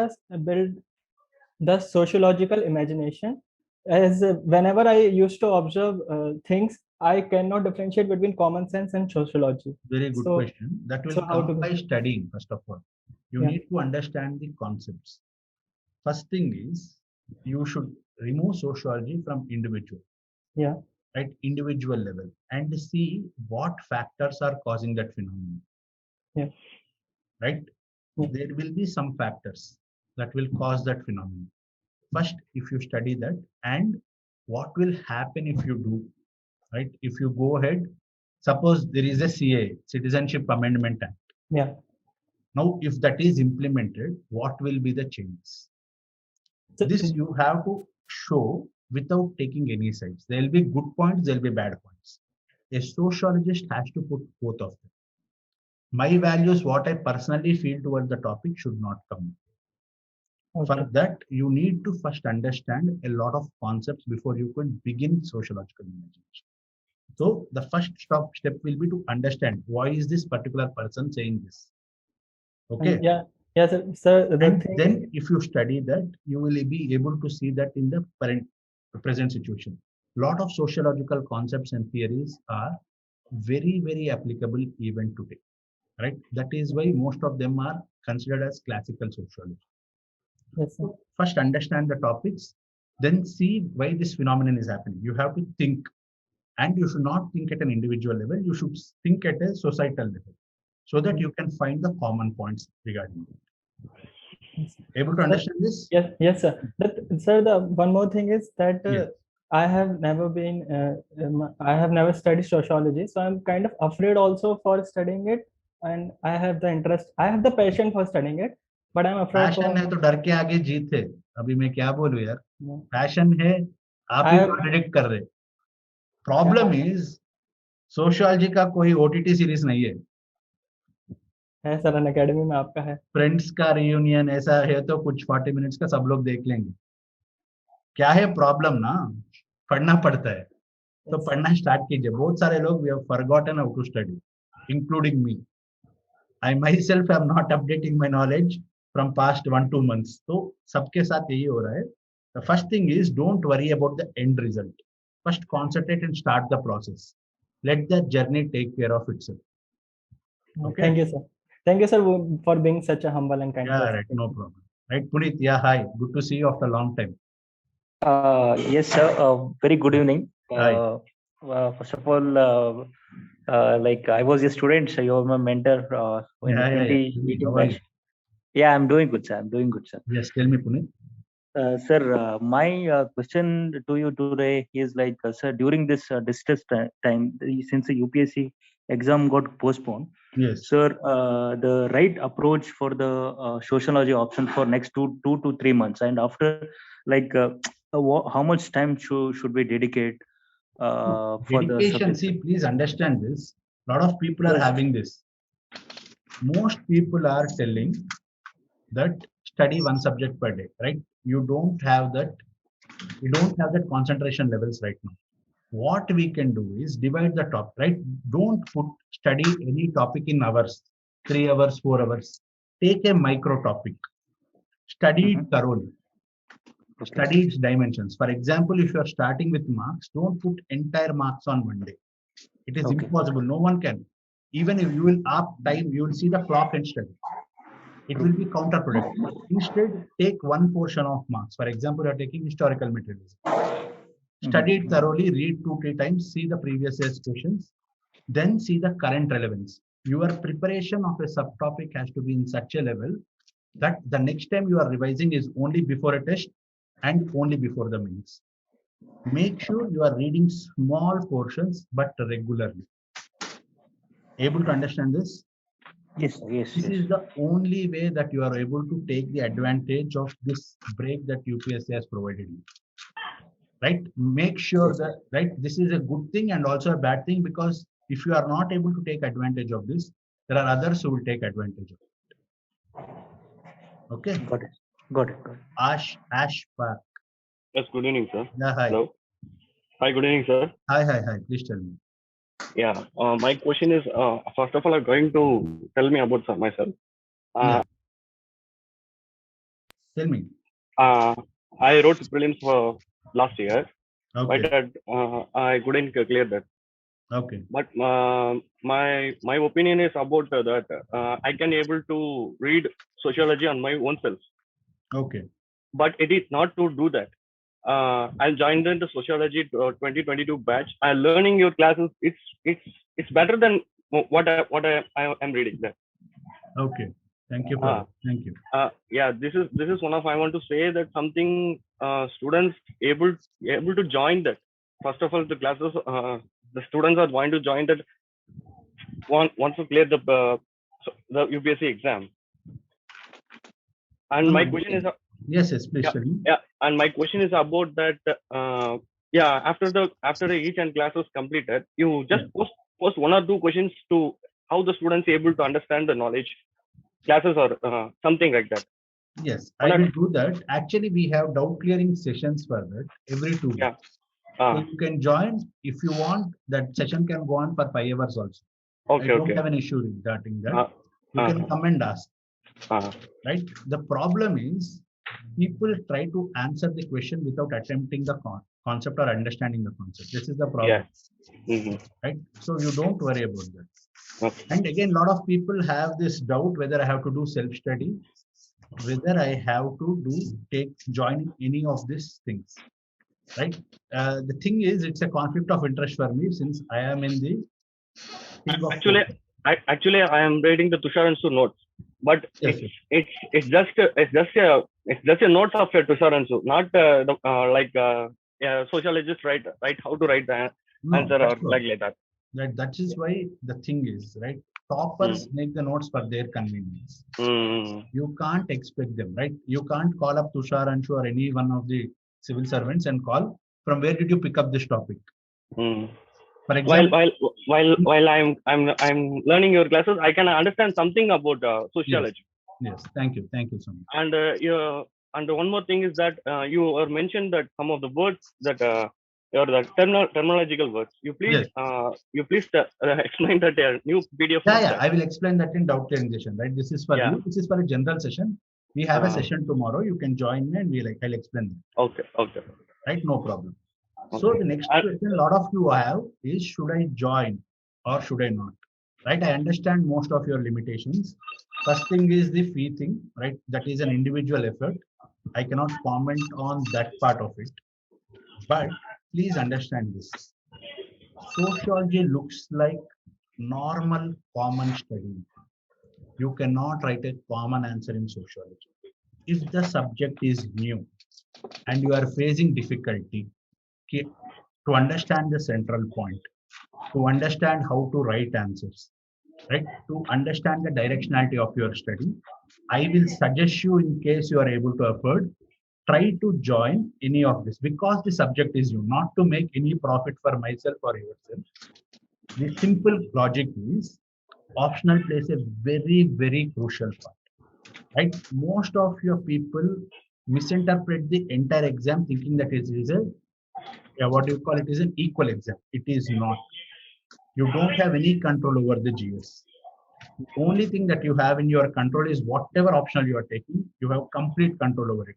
the sociological imagination, as whenever I used to observe things, I cannot differentiate between common sense and sociology. Very good question. That will come by studying, first of all. You need to understand the concepts. First thing is, you should remove sociology from individual. Yeah. Right? Individual level. And see what factors are causing that phenomenon. Yeah. Right? Yeah. There will be some factors that will cause that phenomenon. First, if you study that, and what will happen if you do, right? If you go ahead, suppose there is a CA, Citizenship Amendment Act. Yeah. Now, if that is implemented, what will be the changes? This you have to show without taking any sides. There will be good points, there will be bad points. A sociologist has to put both of them. My values, what I personally feel towards the topic, should not come. Okay. For that, you need to first understand a lot of concepts before you could begin sociological imagination. So the first step will be to understand why is this particular person saying this. Okay. Yeah. Yes, sir. And then if you study that, you will be able to see that in the present situation. Lot of sociological concepts and theories are very, very applicable even today. Right? That is why most of them are considered as classical sociology. Yes, sir. So first understand the topics, then see why this phenomenon is happening. You have to think. And you should not think at an individual level, you should think at a societal level, so that you can find the common points regarding it. Able to understand this? Yes, yes, sir. Sir, the one more thing is that I have never studied sociology, so I'm kind of afraid also for studying it, and I have the interest, I have the passion for studying it, but I'm afraid. Passion है तो डर के आगे जीत है. अभी मैं क्या बोलूं यार? Passion है, आप ही प्रेडिक्ट कर रहे. प्रॉब्लम इज सोशियोलॉजी का कोई ओटीटी सीरीज नहीं है सर, अन अकेडमी में आपका है. फ्रेंड्स का रियूनियन ऐसा है तो कुछ 40 मिनट्स का सब लोग देख लेंगे. क्या है प्रॉब्लम ना? पढ़ना पड़ता है. तो पढ़ना स्टार्ट कीजिए. बहुत सारे लोग we have forgotten how to study, including me. I myself am not updating my knowledge from past 1-2 months. तो सबके साथ यही हो रहा है. The first thing is don't worry about the end result. First concentrate and start the process. Let the journey take care of itself. Okay. Thank you, sir. Thank you, sir, for being such a humble and kind Yeah, person. right. No problem. Right, Puneet. Yeah, hi. Good to see you after a long time. Yes, sir. Very good evening. Hi. First of all, like I was a student, so you were my mentor in the 2018 batch. Yeah, I'm doing good, sir. I'm doing good, sir. Yes, tell me, Puneet. Sir, my question to you today is like, sir, during this distress time, since the UPSC exam got postponed, yes, sir, the right approach for the sociology option for next two to 3 months, and after, like, how much time should we dedicate for the dedication? subject? See, please understand this. A lot of people are having this. Most people are telling that study one subject per day, right? You don't have that concentration levels right now. What we can do is divide the topic, right? Don't study any topic in hours, 3 hours, 4 hours. Take a micro topic, study it thoroughly, study its dimensions. For example, if you are starting with marks, don't put entire marks on one day. It is impossible. No one can. Even if you will up time, you will see the clock and study. It will be counterproductive. Instead, take one portion of marks. For example, you are taking historical materialism. Study it thoroughly, read 2-3 times, see the previous year's questions, then see the current relevance. Your preparation of a subtopic has to be in such a level that the next time you are revising is only before a test and only before the mains. Make sure you are reading small portions but regularly. Able to understand this? Yes, yes. This is the only way that you are able to take the advantage of this break that UPSC has provided you. Right? Make sure that, right, this is a good thing and also a bad thing, because if you are not able to take advantage of this, there are others who will take advantage of it. Okay? Got it. Got it. Ash Park. Yes, good evening, sir. Yeah, hi. Hello. Hi, good evening, sir. Hi. Please tell me. Yeah, my question is, first of all, I'm going to tell me about myself. Tell me. I wrote prelims for last year, okay. But I couldn't clear that. Okay. But my opinion is about that I can able to read sociology on my own self. Okay. But it is not to do that. I joined in the sociology 2022 batch. I'm learning your classes. It's better than what I am reading there. Okay. Thank you for thank you. Yeah, this is one of, I want to say that something students able to join that. First of all, the classes the students are going to join that once to clear the UPSC exam. And my question is yes, please tell me. Yeah, and my question is about that. Yeah, after each and class is completed, you just post 1 or 2 questions to how the students able to understand the knowledge classes or something like that. Yes, I will do that. Actually, we have doubt clearing sessions for that every 2 weeks. So you can join if you want. That session can go on for 5 hours also. Okay, I don't have an issue regarding that. You can come and ask. Right? The problem is people try to answer the question without attempting the concept or understanding the concept. This is the problem. Yeah. Right? So you don't worry about that. And again, a lot of people have this doubt whether I have to do self-study, whether I have to join any of these things. Right? The thing is, it's a conflict of interest for me since I am in the Actually, I am reading the Tushar and Su notes, but it's just a notes of Tushar and Su, not sociologists write how to write the answer or like that. That is why the thing is, right? Toppers make the notes for their convenience. You can't expect them, right? You can't call up Tushar Anshu or any one of the civil servants and call, from where did you pick up this topic? For example, while I'm learning your classes, I can understand something about sociology. Yes, thank you so much. And one more thing is that you mentioned that some of the words that or the terminological words. You please explain that new PDF. Yeah, I will explain that in doubt clearing session. Right, this is for you. This is for a general session. We have a session tomorrow. You can join me and I'll explain that. Okay. Right, no problem. So Okay. the next question a lot of you have is, should I join or should I not? Right, I understand most of your limitations. First thing is the fee thing, right? That is an individual effort. I cannot comment on that part of it. But please understand this. Sociology looks like normal common study. You cannot write a common answer in sociology. If the subject is new and you are facing difficulty to understand the central point, to understand how to write answers, right? To understand the directionality of your study, I will suggest you, in case you are able to afford, try to join any of this because the subject is new, not to make any profit for myself or yourself. The simple logic is optional plays a very, very crucial part, right? Most of your people misinterpret the entire exam thinking that it is what do you call it, is an equal exam. It is not. You don't have any control over the GS. The only thing that you have in your control is whatever optional you are taking, you have complete control over it.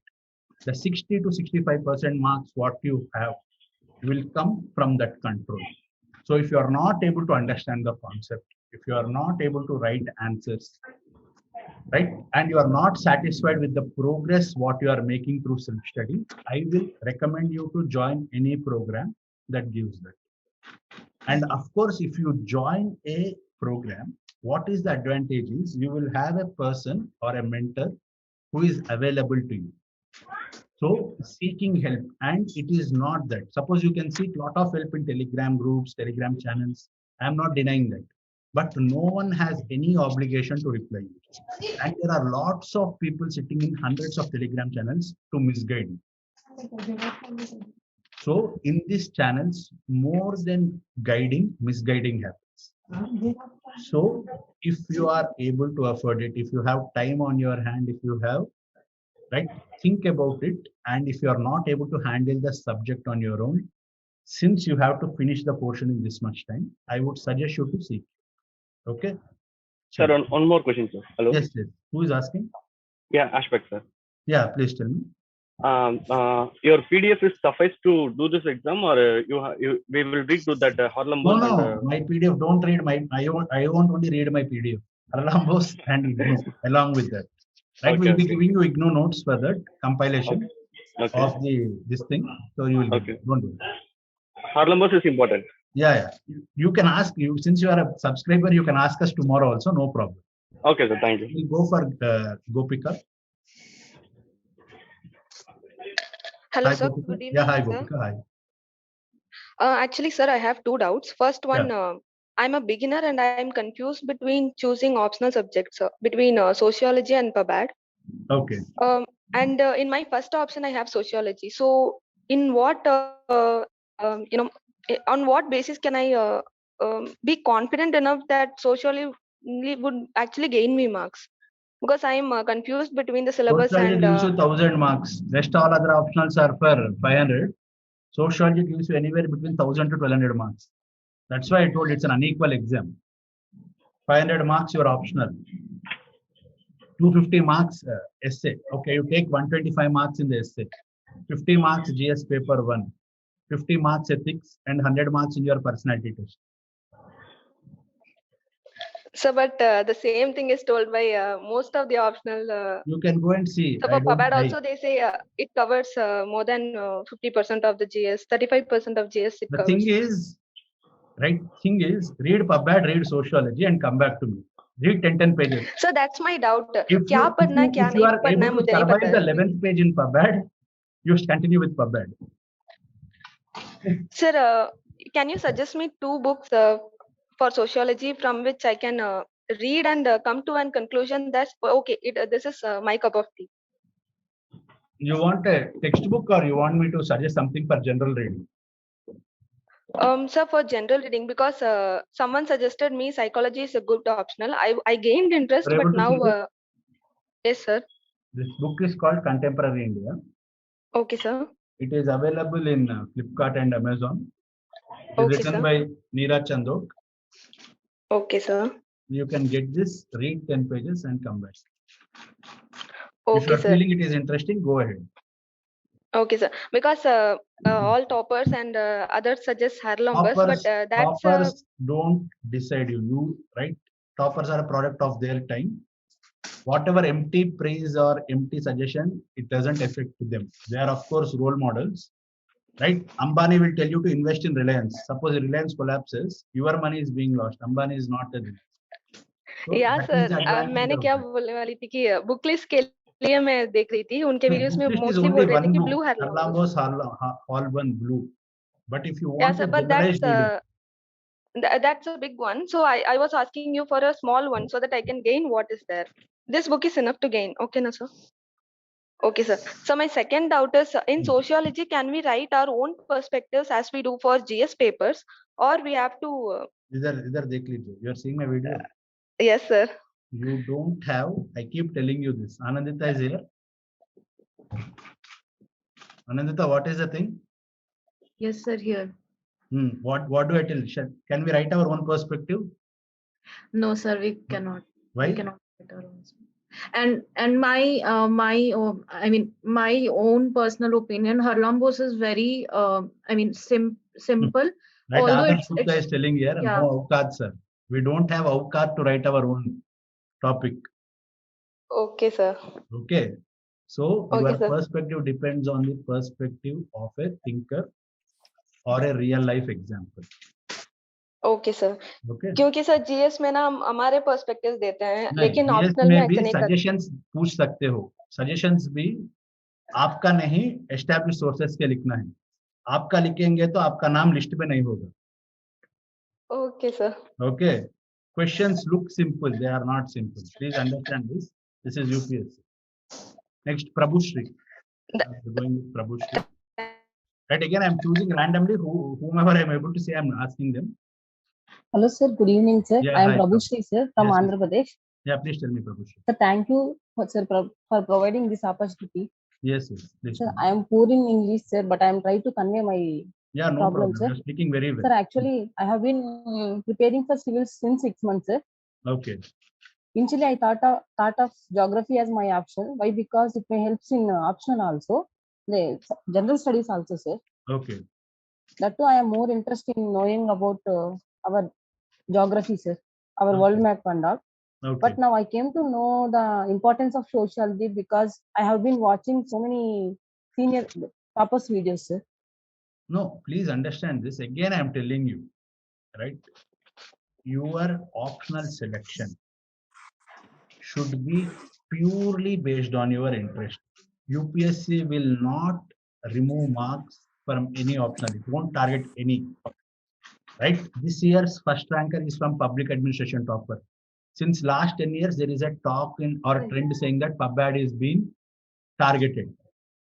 The 60 to 65% marks what you have will come from that control. So if you are not able to understand the concept, if you are not able to write answers, right, and you are not satisfied with the progress what you are making through self-study, I will recommend you to join any program that gives that. And of course, if you join a program, what is the advantage is you will have a person or a mentor who is available to you. So seeking help, and it is not that. Suppose you can seek a lot of help in Telegram groups, Telegram channels. I am not denying that. But no one has any obligation to reply you. And there are lots of people sitting in hundreds of Telegram channels to misguide you. So in these channels, more than guiding, misguiding happens. So if you are able to afford it, if you have time on your hand, if you have, right, think about it. And if you are not able to handle the subject on your own, since you have to finish the portion in this much time, I would suggest you to seek. Okay. Sir, one more question, sir. Hello. Yes. Who is asking? Yeah, Aspect, sir. Yeah, please tell me. Your PDF is suffice to do this exam, or we will read to that Harlem Boss? No, my PDF. Don't read my. I won't only read my PDF. Harlem Boss and IGNOU along with that. Right, we'll be giving you IGNOU notes for that compilation of this thing. So you will get it. Don't do it. Harlem Boss is important. Yeah. You can ask, since you are a subscriber, you can ask us tomorrow also, no problem. Okay, sir. Thank you. We'll go for Gopika. Hello, hi, sir. Gopika. Good evening. Yeah, hi, sir. Gopika. Hi. Actually, sir, I have two doubts. First one, I'm a beginner and I'm confused between choosing optional subjects between sociology and PubAd. Okay. And in my first option, I have sociology. So, in what on what basis can I be confident enough that sociology would actually gain me marks? Because I am confused between the syllabus Sociology and. gives you 1000 marks. Rest all other optionals are for 500. Sociology gives you anywhere between 1000 to 1200 marks. That's why I told it's an unequal exam. 500 marks your optional. 250 marks essay. Okay, you take 125 marks in the essay. 50 marks GS paper 1. 50 marks ethics and 100 marks in your personality test. So, but the same thing is told by most of the optional. You can go and see. So for PubAd also they say it covers more than 50% of the GS, 35% of GS it the covers. Thing is, read PubAd, read sociology and come back to me. Read 10 pages. So that's my doubt. If you are able to survive the 11th page in PubAd, you continue with PubAd. Sir, can you suggest me 2 books for sociology from which I can read and come to a conclusion that okay, this is my cup of tea? You want a textbook or you want me to suggest something for general reading? Sir, for general reading, because someone suggested me psychology is a good optional. I gained interest, but now yes, sir. This book is called Contemporary India. Okay, sir. It is available in Flipkart and Amazon. It is written by Neeraj Chandok. Okay, sir. You can get this, read 10 pages and come back. Okay, if you are sir. feeling it is interesting, go ahead. Okay, sir. Because all toppers and others suggest Harlambus, but that's Toppers don't decide you, right? Toppers are a product of their time. Whatever empty praise or empty suggestion, it doesn't affect them. They are, of course, role models, right? Ambani will tell you to invest in Reliance. Suppose Reliance collapses, your money is being lost. Ambani is not a thing. So या that is the sir advantage मैंने of क्या that. बोलने वाली थी कि book list के लिए मैं देख रही थी उनके वीडियोस में Booklist is मोस्टली only बोल रहे थे one कि book, blue Harlambus. Harlambos, Hallburn Blue. But if you Yeah, want sir, to but generalize, read it. that's a big one. So I was asking you for a small one so that I can gain what is there. This book is enough to gain. Okay, na sir? Okay, sir. So my second doubt is in sociology, can we write our own perspectives as we do for GS papers, or we have to? Idhar dekh lijiye. You are seeing my video. Yes, sir. You don't have. I keep telling you this. Anandita is here. Anandita, what is the thing? Yes, sir. Here. What do I tell? Can we write our own perspective? No, sir. We cannot. Why? We cannot write our own. And my own personal opinion, Harlambos is very simple. Right, Although Adarsh it's Gupta is telling here, yeah. no Avkad, sir. We don't have Avkad to write our own topic. Okay, sir. Okay. So Okay, your sir. perspective depends on the perspective of a thinker or a real life example. Okay, sir. Okay. क्योंकि sir GS में ना हम हमारे perspectives देते हैं लेकिन GS optional में में ऐसा भी नहीं करते. सजेशंस पूछ सकते हो. सजेशंस भी आपका नहीं, एस्टैब्लिश सोर्सेस के लिखना है. आपका लिखेंगे तो आपका नाम लिस्ट पे नहीं होगा. Okay, sir. Okay. Questions look simple. They are not simple. Please understand this. This is UPSC. Next, Prabhushri. Going with Prabhushri. Right, again, I'm choosing randomly whomever I'm able to say, I'm asking them. Hello, sir. Good evening, sir. Yeah, I am hi, Prabhushri, sir, from Yes, Andhra Pradesh. Yeah, please tell me, Prabhushri. Sir, thank you, sir, for providing this opportunity. Yes, please. Sir, I am poor in English, sir, but I am trying to convey my no problem, sir. You're speaking very well. Sir, actually, I have been preparing for civils since 6 months, sir. Okay. Initially, I thought of geography as my option. Why? Because it may help in optional also, the general studies also, sir. Okay. That too, I am more interested in knowing about our geography, sir, our world map and all. Okay. But now I came to know the importance of sociology because I have been watching so many senior toppers videos, sir. No, please understand this. Again, I am telling you, right? Your optional selection should be purely based on your interest. UPSC will not remove marks from any optional. It won't target any. Right? This year's first ranker is from public administration topper. Since last 10 years, there is a talk in or a trend saying that PubAd is being targeted.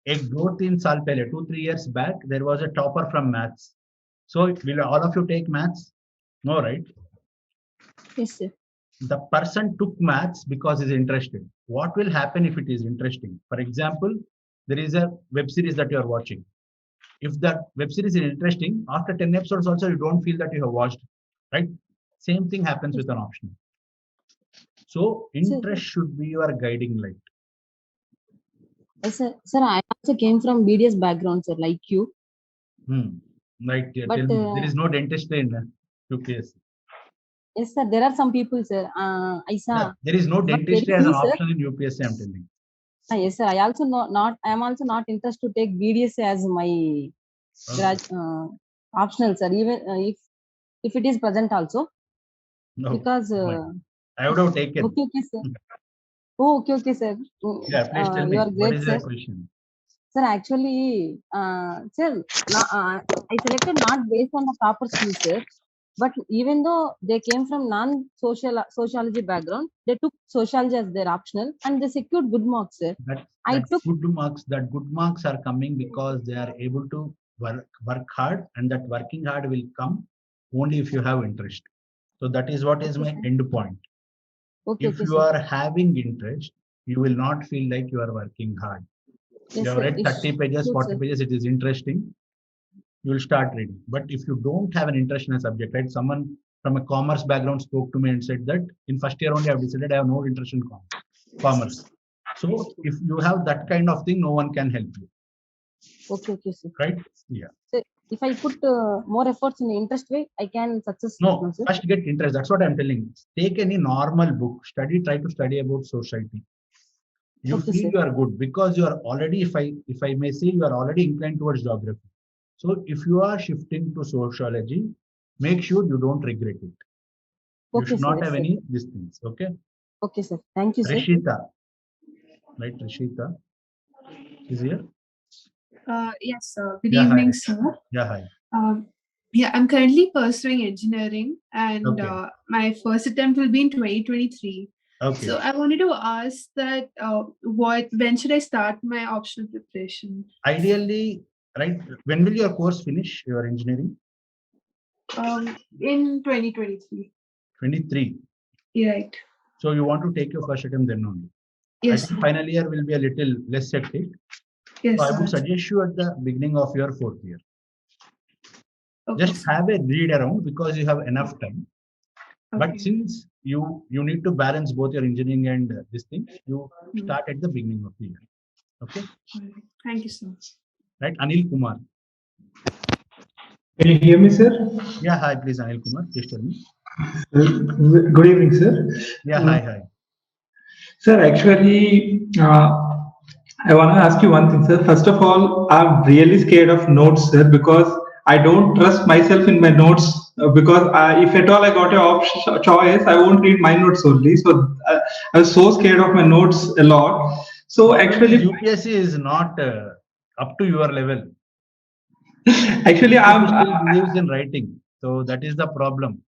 A growth in Saal pehle, 2-3 years back, there was a topper from maths. So will all of you take maths? No, right? Yes, sir. The person took maths because he's interested. What will happen if it is interesting? For example, there is a web series that you are watching. If that web series is interesting, after 10 episodes also you don't feel that you have watched, right? Same thing happens with an optional. So interest should be your guiding light. Yes, sir. Sir, I also came from BDS background, sir, like you. Right. But, tell me, there is no dentistry in UPSC. Yes, sir. There are some people, sir. I saw. There is no dentistry as an option in UPSC. I'm telling. Yes, sir. I also not. I am also not interested to take BDS as my optional, sir. Even if it is present also. No. Because I would have taken. Okay, sir. Oh, okay, sir. Yeah, please tell me. You are great, What is sir. the question? Sir, actually, sir, I selected not based on the proper skills, sir. But even though they came from non-sociology background, they took sociology as their optional and they secured good marks, sir. Good marks. That good marks are coming because they are able to work hard, and that working hard will come only if you have interest. So that is what is my end point. If you are having interest, you will not feel like you are working hard. You have read 30 pages, 40 pages, it is interesting. You will start reading. But if you don't have an interest in a subject, right? Someone from a commerce background spoke to me and said that in first year only I have decided I have no interest in commerce. So if you have that kind of thing, no one can help you. Okay, sir. Right? Yeah. So if I put more efforts in the interest way, I can success. No, first get interest. That's what I'm telling. Take any normal book, try to study about society. You Okay, feel sir. you are good because you are already, if I may say, you are already inclined towards geography. So if you are shifting to sociology, make sure you don't regret it. You Okay, should sir. not Yes, have sir. any these things. Okay. Okay, sir. Thank you, sir. Rishita. Right, Rishita. Is here? Yes, sir. Good Yeah, evening, hi. sir. Yeah, hi. Yeah, I'm currently pursuing engineering, and Okay. my first attempt will be in 2023. Okay. So I wanted to ask that when should I start my optional preparation? Ideally, right, when will your course finish, your engineering? In 2023. 23. Right. So you want to take your first attempt then only? Yes, I think sir. final year will be a little less hectic. Yes, so I sir. would suggest you at the beginning of your 4th year. Okay, Just have a read around because you have enough time. Okay. But since you need to balance both your engineering and this thing, you start at the beginning of the year. Okay. Alright. Thank you, sir. Right, Anil Kumar. Can you hear me, sir? Yeah, hi, please, Anil Kumar. Please tell me. Good evening, sir. Yeah, hi. Sir, actually, I want to ask you one thing, sir. First of all, I'm really scared of notes, sir, because I don't trust myself in my notes. Because if at all I got a choice, I won't read my notes only. So I was so scared of my notes a lot. So actually, UPSC is not up to your level. Actually, UPSC still believes in writing, so that is the problem.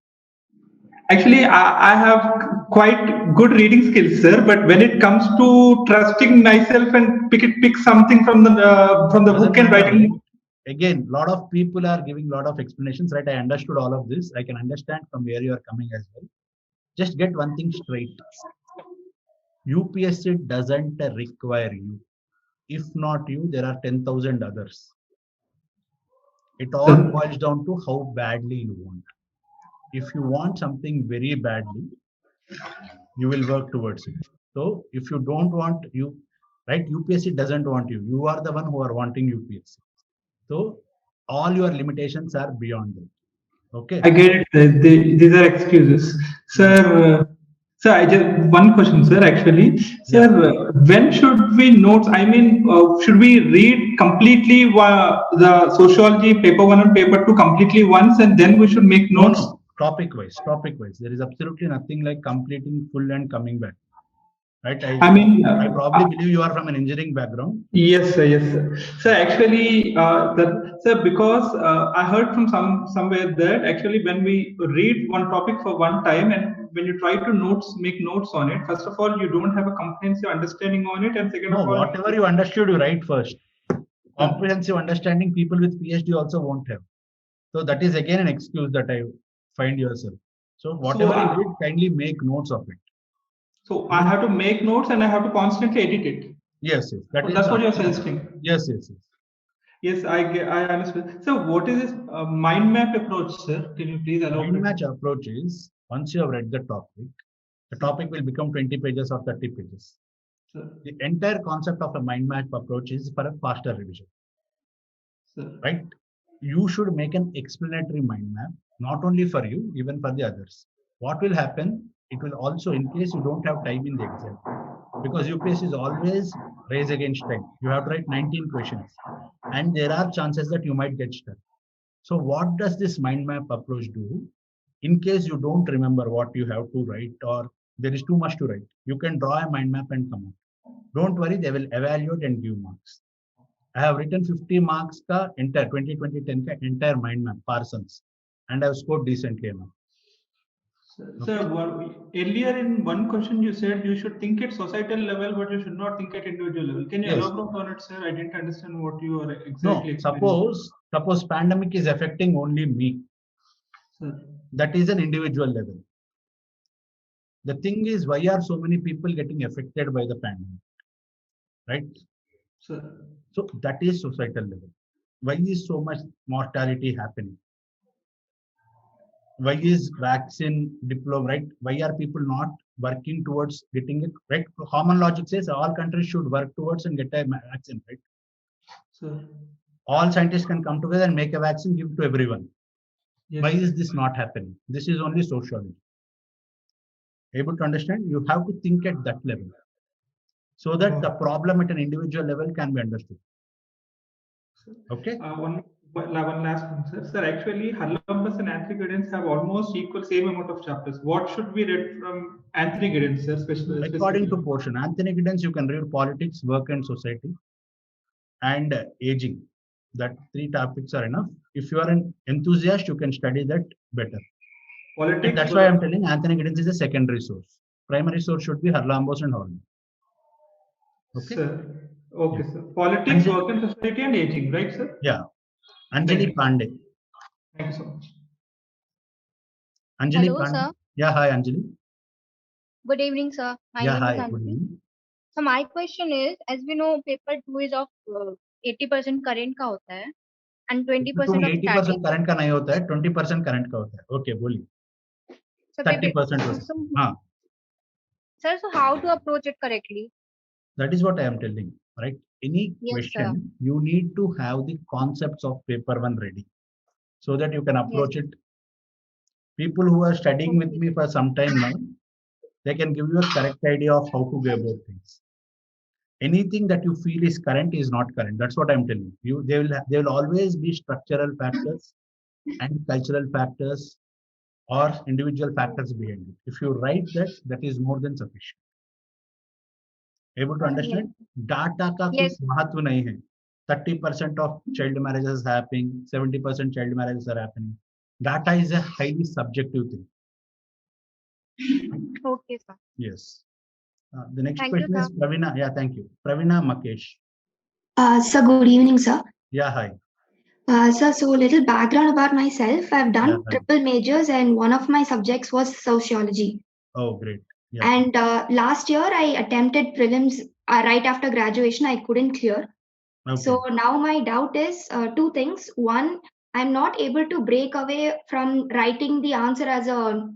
Actually, I have quite good reading skills, sir. But when it comes to trusting myself and pick something from the book and writing. Right? Again, lot of people are giving lot of explanations, right? I understood all of this. I can understand from where you are coming as well. Just get one thing straight. UPSC doesn't require you. If not you, there are 10,000 others. It all boils down to how badly you want. If you want something very badly, you will work towards it. So if you don't want you, right? UPSC doesn't want you. You are the one who are wanting UPSC. So all your limitations are beyond that. Okay. I get it. Sir. These are excuses, sir. Sir, I just one question, sir. Actually, sir, when should we notes? I mean, should we read completely the sociology paper 1 and paper 2 completely once, and then we should make notes? No. Topic wise. There is absolutely nothing like completing full and coming back. Right? I probably believe you are from an engineering background. Yes, sir. Yes, sir. So actually, sir, because I heard from somewhere that actually when we read one topic for one time and when you try to make notes on it, first of all, you don't have a comprehensive understanding on it, and second of all, whatever you understood, you write first. Comprehensive understanding, people with PhD also won't have. So that is again an excuse that I find yourself. So whatever you did, kindly make notes of it. So I have to make notes and I have to constantly edit it. Yes. That's what you're suggesting. Yes. Yes, I understand. So what is this mind map approach, sir? Can you please elaborate? Mind map approach is, once you have read the topic will become 20 pages or 30 pages. Sir. The entire concept of a mind map approach is for a faster revision. Sir. Right? You should make an explanatory mind map, not only for you, even for the others. What will happen? It will also, in case you don't have time in the exam, because UPSC is always race against time. You have to write 19 questions, and there are chances that you might get stuck. So what does this mind map approach do? In case you don't remember what you have to write or there is too much to write, you can draw a mind map and come out. Don't worry, they will evaluate and give marks. I have written 50 marks ka entire 2010 ka entire mind map, Parsons, and I have scored decently enough. Sir, earlier in one question you said you should think at societal level, but you should not think at individual level. Can you elaborate on it, sir? I didn't understand what you are exactly explaining. Suppose pandemic is affecting only me. Sir. That is an individual level. The thing is, why are so many people getting affected by the pandemic? Right? Sir. So that is societal level. Why is so much mortality happening? Why is vaccine diploma, right? Why are people not working towards getting it right. Common logic says all countries should work towards and get a vaccine, right? Sir. All scientists can come together and make a vaccine, give it to everyone. Yes, Why sir. is this not happening? This is only sociology. Able to understand? You have to think at that level, so that the problem at an individual level can be understood. Okay. One last one, sir. Sir, actually, Harlambus and Anthony Giddens have almost equal same amount of chapters. What should be read from Anthony Giddens, sir? According to portion, Anthony Giddens, you can read politics, work and society, and aging. That 3 topics are enough. If you are an enthusiast, you can study that better. Politics. And that's why I'm telling Anthony Giddens is a secondary source. Primary source should be Harlambos and Horn. Okay. Sir. Okay, sir. Politics, work and society, and aging, right, sir? Yeah. Anjali Pandey. Thank you so much. Anjali Hello, Pandey. sir. Yeah, hi, Anjali. Good evening, sir. My Yeah, name hi. is Good Anjali. evening. So my question is, as we know, paper 2 is of 80% current का होता है and 20% of 80% static. Current का नहीं होता है, 20% current का होता है. Okay, बोलिए. So 30% होता है. हाँ. Sir, so how to approach it correctly? That is what I am telling, right? Any Yes, question, sir. you need to have the concepts of paper 1 ready, so that you can approach it. People who are studying with me for some time now, they can give you a correct idea of how to go about things. Anything that you feel is current is not current. That's what I'm telling you. There will always be structural factors and cultural factors or individual factors behind it. If you write that, that is more than sufficient. Able to understand? Data का कुछ महत्व नहीं है. 30% of child marriages are happening, 70% child marriages are happening. Data is a highly subjective thing. Okay, sir. Yes. The next Thank question you, is sir. Pravina. Yeah, thank you. Pravina Makesh. Sir, good evening, sir. Yeah, hi. Sir, so little background about myself. I've done Yeah, hi. triple majors and one of my subjects was sociology. Oh, great. Yeah. And last year I attempted prelims right after graduation. I couldn't clear. Okay. So now my doubt is 2 things. One, I'm not able to break away from writing the answer as a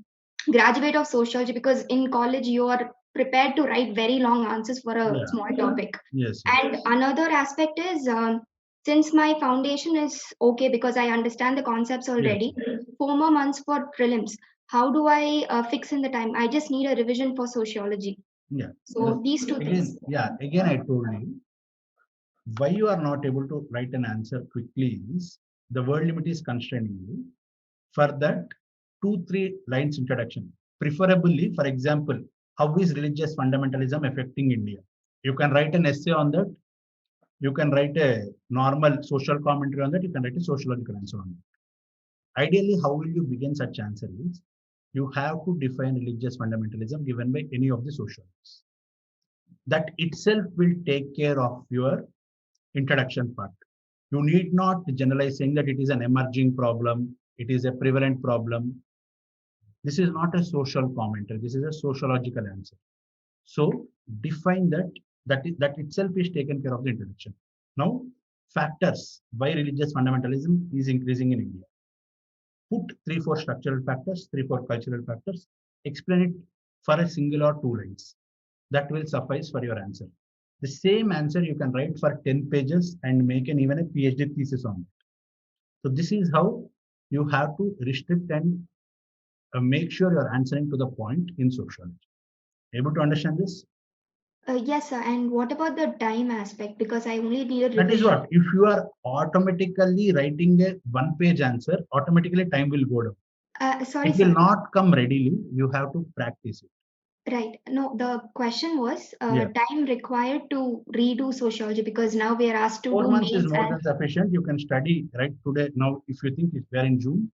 graduate of sociology, because in college you are prepared to write very long answers for a small topic. Yes. And another aspect is since my foundation is okay because I understand the concepts already, 4 more months for prelims. How do I fix in the time? I just need a revision for sociology. Yeah. So these 2 things. Yeah. Again, I told you why you are not able to write an answer quickly is the word limit is constraining you. For that, 2-3 lines introduction. Preferably, for example, how is religious fundamentalism affecting India? You can write an essay on that. You can write a normal social commentary on that. You can write a sociological answer on that. Ideally, how will you begin such answer is you have to define religious fundamentalism given by any of the sociologists. That itself will take care of your introduction part. You need not generalize saying that it is an emerging problem, it is a prevalent problem. This is not a social commentary, this is a sociological answer. So define that itself is taken care of the introduction. Now, factors why religious fundamentalism is increasing in India. Put 3-4 structural factors, 3-4 cultural factors, explain it for a single or 2 lines. That will suffice for your answer. The same answer you can write for 10 pages and make even a PhD thesis on it. So this is how you have to restrict and make sure you're answering to the point in sociology. Able to understand this? Yes, sir. And what about the time aspect? Because I only need a revision. That is what, if you are automatically writing a 1-page answer, automatically time will go down. Sorry, it will sir. not come readily. You have to practice it. Right. No, the question was time required to redo sociology, because now we are asked to 4 do months is mains more and than sufficient. You can study right today. Now, if you think we are in June,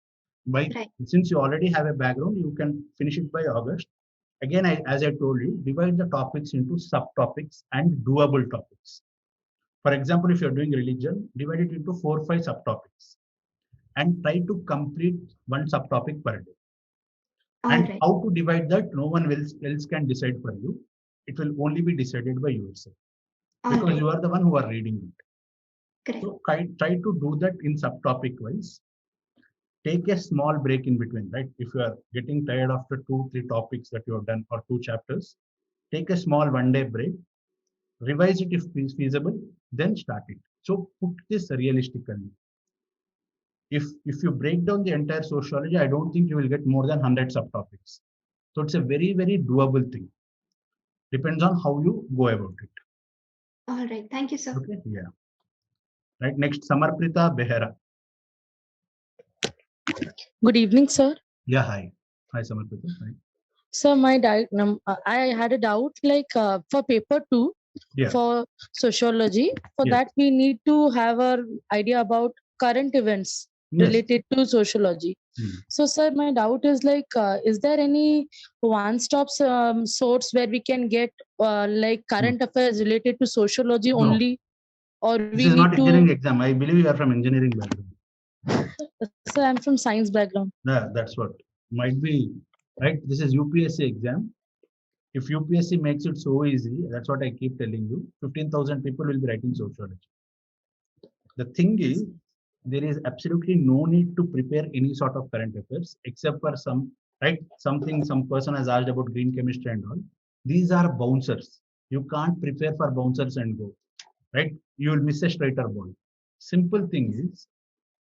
Right. since you already have a background, you can finish it by August. Again, as I told you, divide the topics into subtopics and doable topics. For example, if you're doing religion, divide it into 4 or 5 subtopics and try to complete 1 subtopic per day. And how to divide that, no one else can decide for you. It will only be decided by yourself because you are the one who are reading it. Correct. So try to do that in subtopic wise. take a small break in between, right? If you are getting tired after 2-3 topics that you have done or 2 chapters, take a small 1-day break, revise it if feasible, then start it. So put this realistically. If you break down the entire sociology, I don't think you will get more than 100 subtopics. So it's a very, very doable thing. Depends on how you go about it. All right. Thank you, sir. Okay. Yeah. Right. Next, Samarprita Behera. Good evening, sir. Yeah. Hi. Hi, Samarprita. Hi. So I had a doubt like for paper 2 Yeah. for sociology. For Yes. that, we need to have an idea about current events Yes. related to sociology. So, sir, my doubt is like, is there any one-stop source where we can get like current affairs related to sociology No. only, or This we is not need to? engineering exam. I believe you are from engineering background. Sir, I'm from science background. Yeah, that's what might be right. This is UPSC exam. If UPSC makes it so easy, that's what I keep telling you. 15,000 people will be writing sociology. The thing is, there is absolutely no need to prepare any sort of current affairs except for some, right? Something some person has asked about green chemistry and all. These are bouncers. You can't prepare for bouncers and go, right? You will miss a straighter ball. Simple thing is,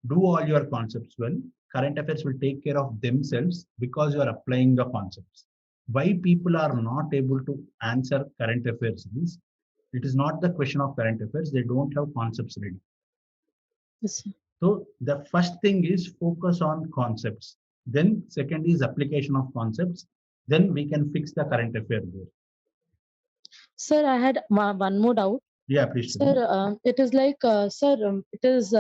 do all your concepts well. Current affairs will take care of themselves because you are applying the concepts. Why people are not able to answer current affairs is, it is not the question of current affairs. They don't have concepts ready. Yes, sir. So the first thing is focus on concepts. Then second is application of concepts. Then we can fix the current affair there. Sir, I had one more doubt. Yeah, please tell Sir, me. it is like, sir, it is,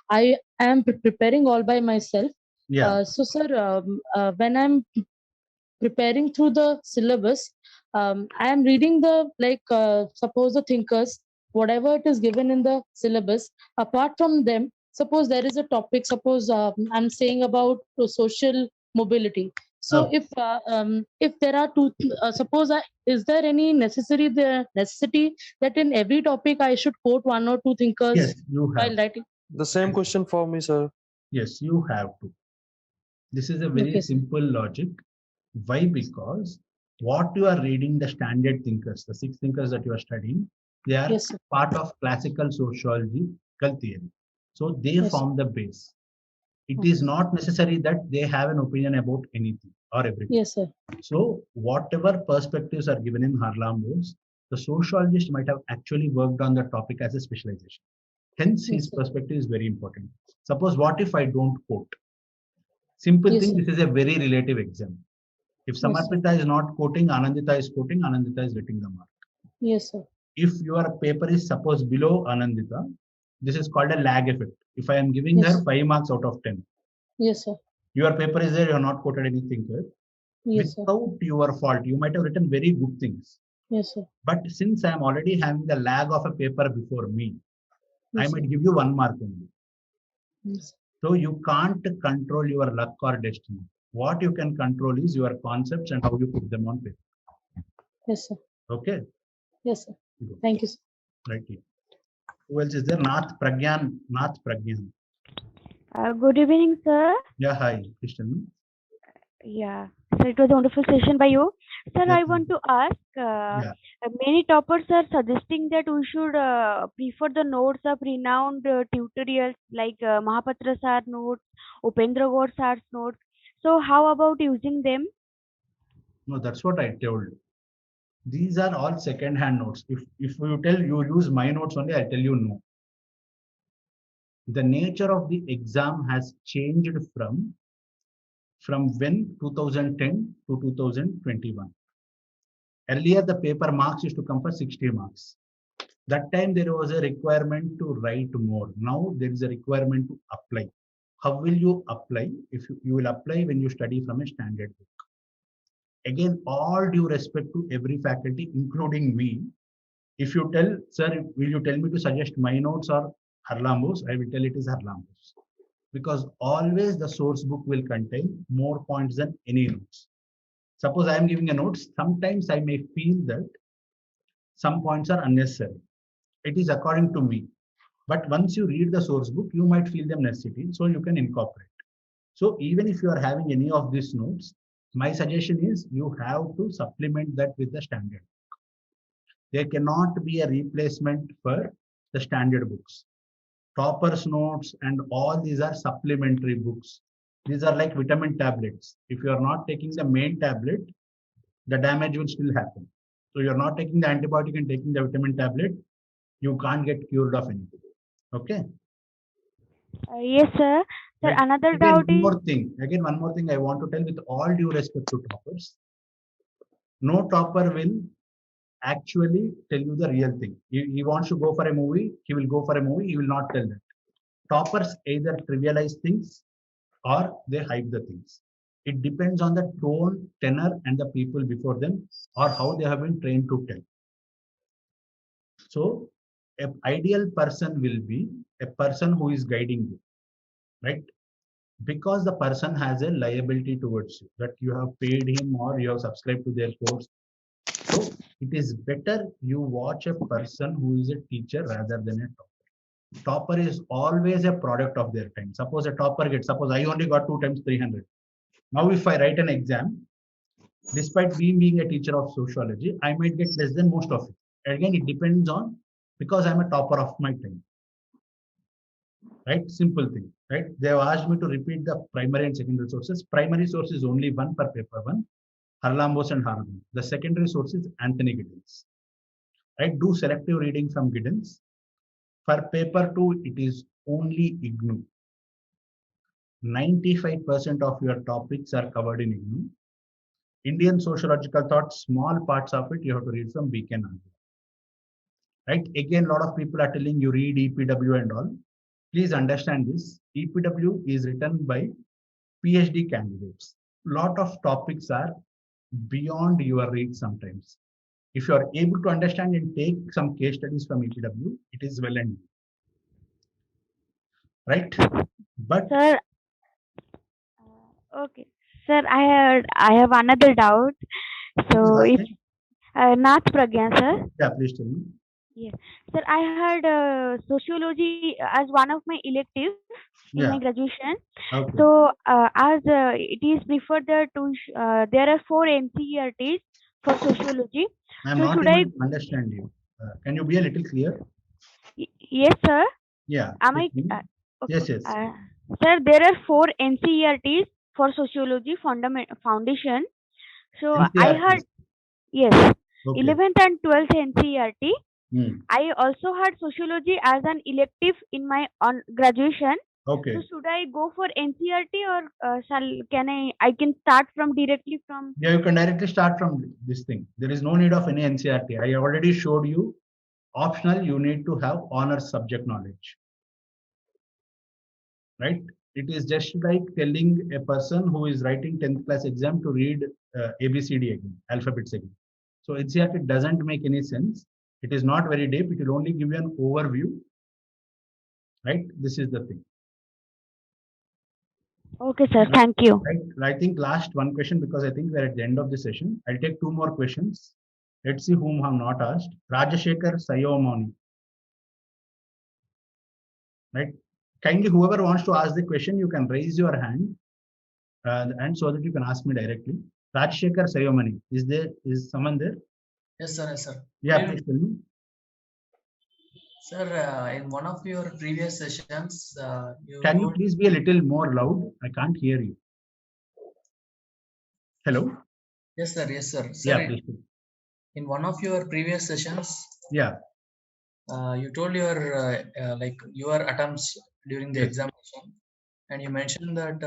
I am preparing all by myself. Yeah. So, sir, when I'm preparing through the syllabus, I am reading the, like, suppose the thinkers, whatever it is given in the syllabus, apart from them, suppose there is a topic, suppose I'm saying about social mobility. So if there are two, suppose is there any necessity that in every topic I should quote one or two thinkers Yes, you have. while writing? The same question for me, sir. Yes, you have to. This is a very Okay, sir. simple logic. Why? Because what you are reading, the standard thinkers, the 6 thinkers that you are studying, they are Yes, sir. part of classical sociological theory. So they Yes, form the base. It Okay. is not necessary that they have an opinion about anything or everything. Yes, sir. So whatever perspectives are given in Harlam's, the sociologist might have actually worked on the topic as a specialization. Hence, Yes, his sir. perspective is very important. Suppose, what if I don't quote? Simple Yes, thing, sir. this is a very relative exam. If Yes, sir. Samarpita is not quoting, Anandita is quoting, Anandita is getting the mark. Yes, sir. If your paper is suppose below Anandita, this is called a lag effect. If I am giving Yes. her 5 marks out of 10, Yes, sir. your paper is there, you have not quoted anything here. Yes, sir. Without your fault, you might have written very good things. Yes, sir. But since I am already having the lag of a paper before me, I Yes, might sir. give you 1 mark only. Yes. So you can't control your luck or destiny. What you can control is your concepts and how you put them on paper. Yes, sir. Okay. Yes, sir. Good. Thank you, sir. Right here. Who else is there? Nath Pragyan. Nath Pragyan. Good evening, sir. Yeah, hi. Please tell me. Yeah, so it was a wonderful session by you. Sir, Yeah, I want to ask, Yeah. many toppers are suggesting that we should prefer the notes of renowned tutorials like Mahapatra Sir notes, Upendra Gaur Sir's notes. So how about using them? No, that's what I told. These are all second-hand notes. If you tell you use my notes only, I tell you no. The nature of the exam has changed from when 2010 to 2021. Earlier, the paper marks used to come for 60 marks. That time there was a requirement to write more. Now there is a requirement to apply. How will you apply? If you will apply when you study from a standard book. Again, all due respect to every faculty, including me. If you tell, sir, will you tell me to suggest my notes or Harlambo's? I will tell it is Harlambo's. Because always the source book will contain more points than any notes. Suppose I am giving a notes, sometimes I may feel that some points are unnecessary. It is according to me. But once you read the source book, you might feel them necessity, so you can incorporate. So even if you are having any of these notes, my suggestion is you have to supplement that with the standard. There cannot be a replacement for the standard books. Toppers notes and all these are supplementary books. These are like vitamin tablets. If you are not taking the main tablet, the damage will still happen. So you're not taking the antibiotic and taking the vitamin tablet, you can't get cured of anything. Okay. Yes, sir. Sir, Right. another Again, doubt one is more thing. Again, one more thing I want to tell with all due respect to toppers. No topper will actually tell you the real thing. He wants to go for a movie, he will go for a movie, he will not tell that. Toppers either trivialize things or they hype the things. It depends on the tone, tenor, and the people before them, or how they have been trained to tell. So, an ideal person will be a person who is guiding you, right? Because the person has a liability towards you, that you have paid him or you have subscribed to their course. So, it is better you watch a person who is a teacher rather than a topper. Topper is always a product of their time. Suppose a topper gets, suppose I only got 2 times 300. Now, if I write an exam, despite being a teacher of sociology, I might get less than most of it. Again, it depends on, because I'm a topper of my time. Right? Simple thing. Right? They have asked me to repeat the primary and secondary sources. Primary source is only one per paper one, Harlambos and Harlan. The secondary source is Anthony Giddens. Right? Do selective reading from Giddens. For paper 2, it is only IGNOU. 95% of your topics are covered in IGNOU. Indian sociological thought, small parts of it you have to read from Beacon. Right? Again, a lot of people are telling you read EPW and all. Please understand this. EPW is written by PhD candidates. Lot of topics are beyond your reach sometimes. If you are able to understand and take some case studies from EPW, it is well and good. Right? But sir, okay, sir, I have another doubt. So if Nath Pragya, sir. Yeah, please tell me. Yes, sir, I had sociology as one of my electives in my graduation. Okay. So as it is preferred that there are 4 NCERTs for sociology. I am So not should able I? to understand you. Can you be a little clear? Yes, sir. Yeah. Am I? Okay. Yes, yes. Sir, there are 4 NCERTs for sociology foundation. So I had, yes, Okay. 11th and 12th NCERT. Hmm. I also had sociology as an elective in my graduation. Okay. So should I go for NCERT or can I can start from directly from? Yeah, you can directly start from this thing. There is no need of any NCERT. I already showed you. Optional, you need to have honors subject knowledge. Right? It is just like telling a person who is writing 10th class exam to read ABCD again, alphabets again. So NCERT doesn't make any sense. It is not very deep. It will only give you an overview. Right? This is the thing. Okay, sir. Thank you. Right. I think last one question, because I think we're at the end of the session. I'll take 2 more questions. Let's see whom I have not asked. Rajashekar Sayomani. Right. Kindly, whoever wants to ask the question, you can raise your hand, and so that you can ask me directly. Rajashekar Sayomani. Is someone there? Yes, sir. Yes, sir. Yeah, please tell me. Sir, in one of your previous sessions, Can you please be a little more loud? I can't hear you. Hello? Yes, sir. Yes, sir. Sir, Yeah, please. in one of your previous sessions, yeah, you told your like your attempts during the examination, and you mentioned that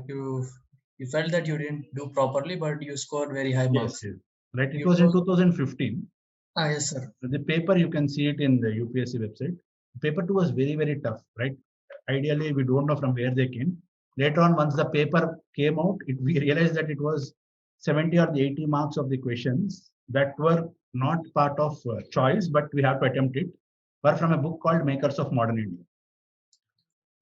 you felt that you didn't do properly, but you scored very high marks. Yes. Right. It was in 2015. Yes, sir. The paper, you can see it in the UPSC website. Paper 2 was very, very tough, right? Ideally, we don't know from where they came. Later on, once the paper came out, we realized that it was 70 or the 80 marks of the questions that were not part of choice, but we have to attempt it, were from a book called Makers of Modern India.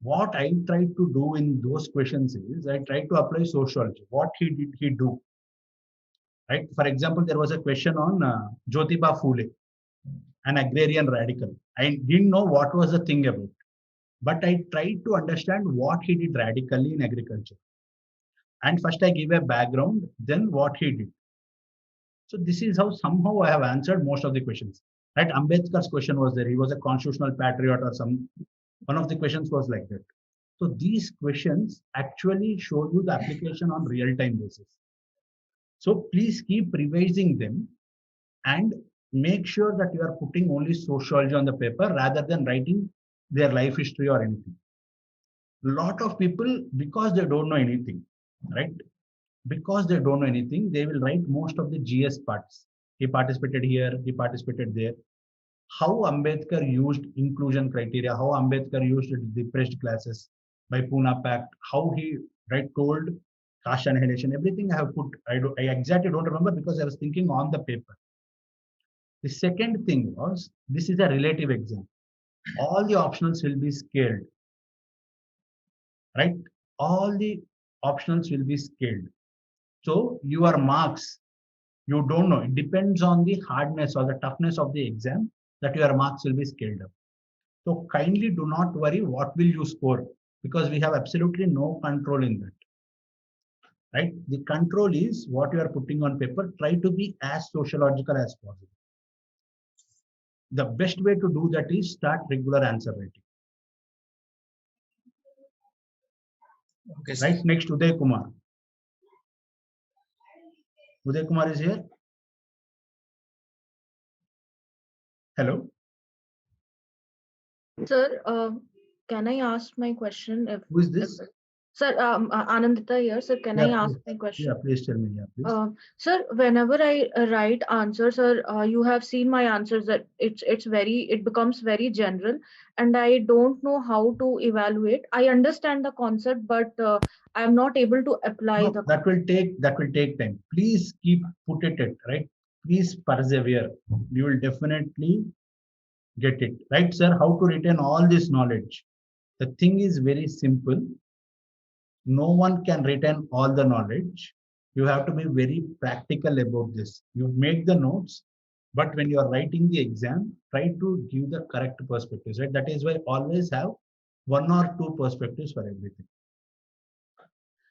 What I tried to do in those questions is I tried to apply sociology. What did he do? Right? For example, there was a question on Jyotiba Phule, an agrarian radical. I didn't know what was the thing about, but I tried to understand what he did radically in agriculture. And first I give a background, then what he did. So this is how somehow I have answered most of the questions. Right? Ambedkar's question was there. He was a constitutional patriot or some. One of the questions was like that. So these questions actually show you the application on real-time basis. So please keep revising them and make sure that you are putting only sociology on the paper rather than writing their life history or anything. Lot of people, because they don't know anything, right? Because they don't know anything, they will write most of the GS parts. He participated here, he participated there. How Ambedkar used inclusion criteria, how Ambedkar used depressed classes by Pune Pact, how he told caste annihilation, everything I have put, I exactly don't remember because I was thinking on the paper. The second thing was, this is a relative exam. All the optionals will be scaled, right? All the optionals will be scaled. So your marks, you don't know. It depends on the hardness or the toughness of the exam that your marks will be scaled up. So kindly do not worry what will you score, because we have absolutely no control in that. Right? The control is what you are putting on paper. Try to be as sociological as possible. The best way to do that is start regular answer writing. Okay, right, next Uday Kumar. Uday Kumar is here. Hello. Sir, can I ask my question? Who is this? Sir, Anandita here. Sir, can I ask my question? Yeah, please tell me. Yeah, please. Sir, whenever I write answers, sir, you have seen my answers that it becomes very general, and I don't know how to evaluate. I understand the concept, but I am not able to apply the. That will take time. Please keep put it right. Please persevere. You will definitely get it right, sir. How to retain all this knowledge? The thing is very simple. No one can retain all the knowledge. You have to be very practical about this. You make the notes, but when you are writing the exam, try to give the correct perspectives, right? That is why always have one or two perspectives for everything.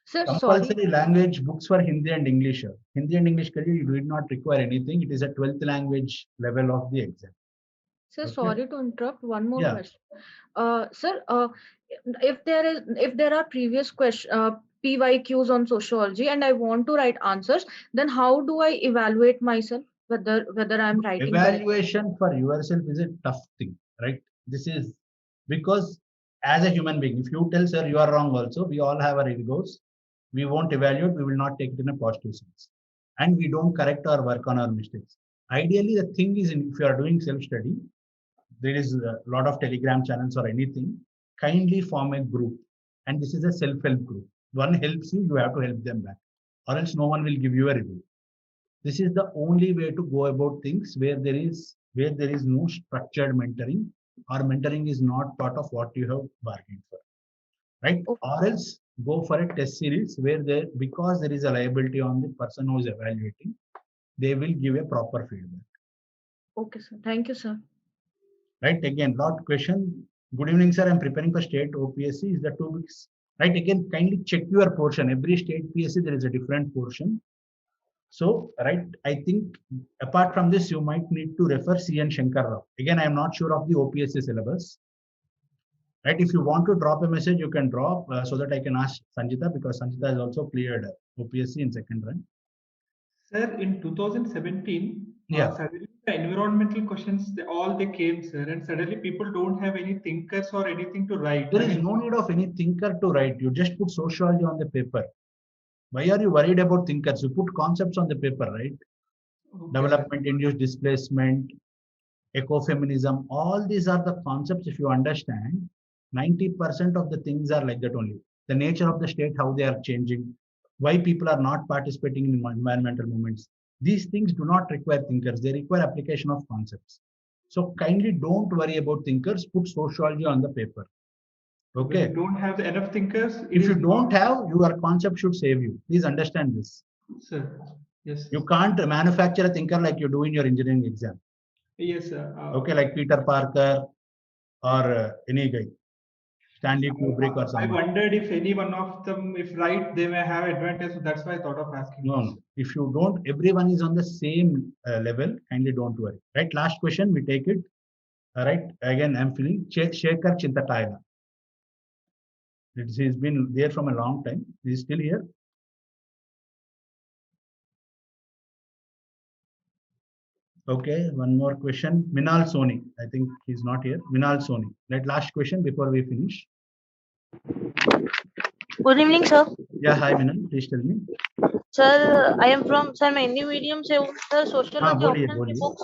Sir, Compulsory language books for Hindi and English. Hindi and English, you do not require anything. It is a 12th language level of the exam. Sir, sorry to interrupt. One more Yeah. question. Sir, if there are previous PYQs on sociology and I want to write answers, then how do I evaluate myself whether I'm writing Evaluation for yourself is a tough thing, right? This is because as a human being, if you tell sir you are wrong also, we all have our egos. We won't evaluate, we will not take it in a positive sense. And we don't correct or work on our mistakes. Ideally, the thing is, if you are doing self-study, there is a lot of Telegram channels or anything, kindly form a group. And this is a self-help group. One helps you, you have to help them back. Or else no one will give you a review. This is the only way to go about things where there is no structured mentoring, or mentoring is not part of what you have bargained for. Right? Okay. Or else go for a test series where because there is a liability on the person who is evaluating, they will give a proper feedback. Okay, sir. Thank you, sir. Right, again, lot question. Good evening, sir. I'm preparing for state OPSC. Is the 2 weeks? Right, again, kindly check your portion. Every state PSC, there is a different portion. So, right, I think apart from this, you might need to refer C.N. Shankar Rao. Again, I am not sure of the OPSC syllabus. Right, if you want to drop a message, you can drop so that I can ask Sanjita, because Sanjita has also cleared OPSC in second run. Sir, in 2017, yeah. Suddenly the environmental questions, they came, sir, and suddenly people don't have any thinkers or anything to write. There is no need of any thinker to write. You just put sociology on the paper. Why are you worried about thinkers? You put concepts on the paper, right? Okay, development-induced displacement, ecofeminism, all these are the concepts. If you understand, 90% of the things are like that only. The nature of the state, how they are changing, why people are not participating in environmental movements. These things do not require thinkers. They require application of concepts. So kindly don't worry about thinkers. Put sociology on the paper. Okay. If you don't have enough thinkers. If you don't have, your concept should save you. Please understand this. Sir. Yes. You can't manufacture a thinker like you do in your engineering exam. Yes, sir. Okay, like Peter Parker or any guy. Stanley Kubrick or I someone. wondered if any one of them, if right, they may have advantage. So that's why I thought of asking. No. If you don't, everyone is on the same level. Kindly don't worry. Right. Last question. We take it. All right. Again, I'm feeling Shekhar Chintatayala. He's been there from a long time. He's still here. Okay, one more question. Minal Soni. I think he's not here. Minal Soni. That last question before we finish. Good evening, sir. Yeah, hi Minal. Please tell me. Sir, I am from sir. मैं Hindi medium से हूँ sir. Sociology बोलिए optional की बोलिए. Books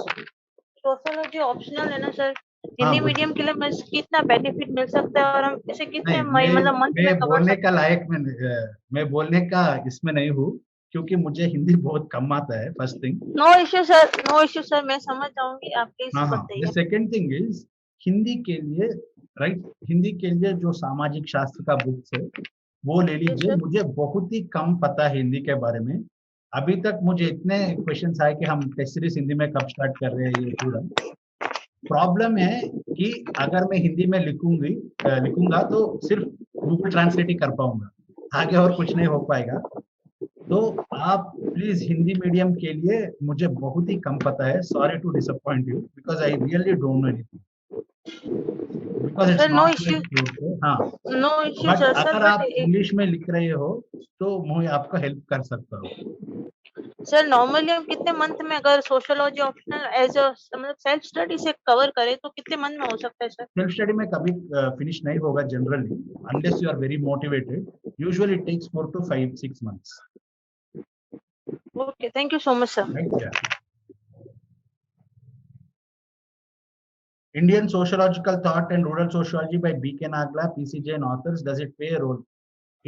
sociology optional है ना sir. Hindi medium के लिए मैं कितना बेनिफिट मिल सकता है और हम इसे कितने मतलब मंथ में कवर बोलने का लायक मैं बोलने का इसमें नहीं हूँ क्योंकि मुझे हिंदी बहुत कम आता है. First thing. No issue sir. मैं समझ जाऊंगी. आप प्लीज बताइए. The second thing is Hindi के लिए राइट. हिंदी के लिए जो सामाजिक शास्त्र का बुक्स है वो ले लीजिए. मुझे बहुत ही कम पता है हिंदी के बारे में. अभी तक मुझे इतने क्वेश्चंस आए कि हम टेस्ट सीरीज हिंदी में कब स्टार्ट कर रहे हैं. ये पूरा प्रॉब्लम है कि अगर मैं हिंदी में लिखूंगा तो सिर्फ गूगल ट्रांसलेट ही कर पाऊंगा. आगे और कुछ नहीं हो पाएगा. तो आप प्लीज हिंदी मीडियम के लिए मुझे बहुत ही कम पता है. Sorry to disappoint you because I really don't know anything. Because it's not no issue but sir. अगर आप इंग्लिश में लिख रहे हो तो मैं आपको हेल्प कर सकता हूँ. सर नॉर्मली हम कितने मंथ में अगर सोशियोलॉजी ऑप्शनल एज अ मतलब सेल्फ स्टडी से कवर करें तो कितने मंथ में हो सकता है सर? सेल्फ स्टडी में कभी फिनिश नहीं होगा generally unless you are very motivated. Usually it takes 4 to 5-6 months. Okay, thank you so much, sir. Yeah. Indian Sociological Thought and Rural Sociology by B.K. Nagla, PCJ and authors. Does it play a role?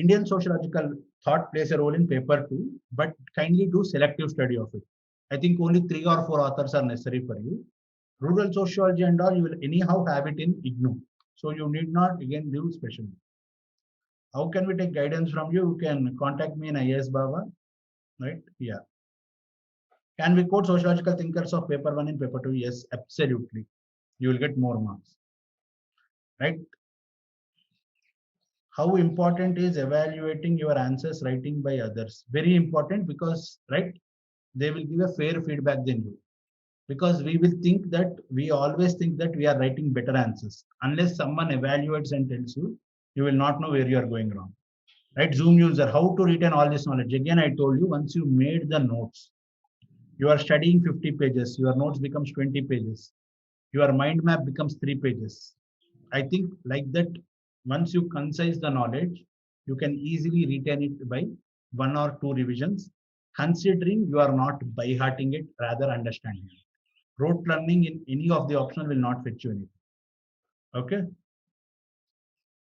Indian Sociological Thought plays a role in paper 2, but kindly do selective study of it. I think only 3 or 4 authors are necessary for you. Rural Sociology and all, you will anyhow have it in IGNOU. So you need not again do special. How can we take guidance from you? You can contact me in IASbaba. Right? Yeah. Can we quote sociological thinkers of paper 1 and paper 2? Yes, absolutely. You will get more marks. Right? How important is evaluating your answers writing by others? Very important because, right, they will give a fair feedback than you. Because we always think that we are writing better answers. Unless someone evaluates and tells you, you will not know where you are going wrong. Right? Zoom user, how to retain all this knowledge. Again, I told you, once you made the notes, you are studying 50 pages, your notes becomes 20 pages. Your mind map becomes 3 pages. I think like that, once you concise the knowledge, you can easily retain it by 1 or 2 revisions, considering you are not by-hearting it, rather understanding it. Rote learning in any of the optional will not fetch you anything. Okay?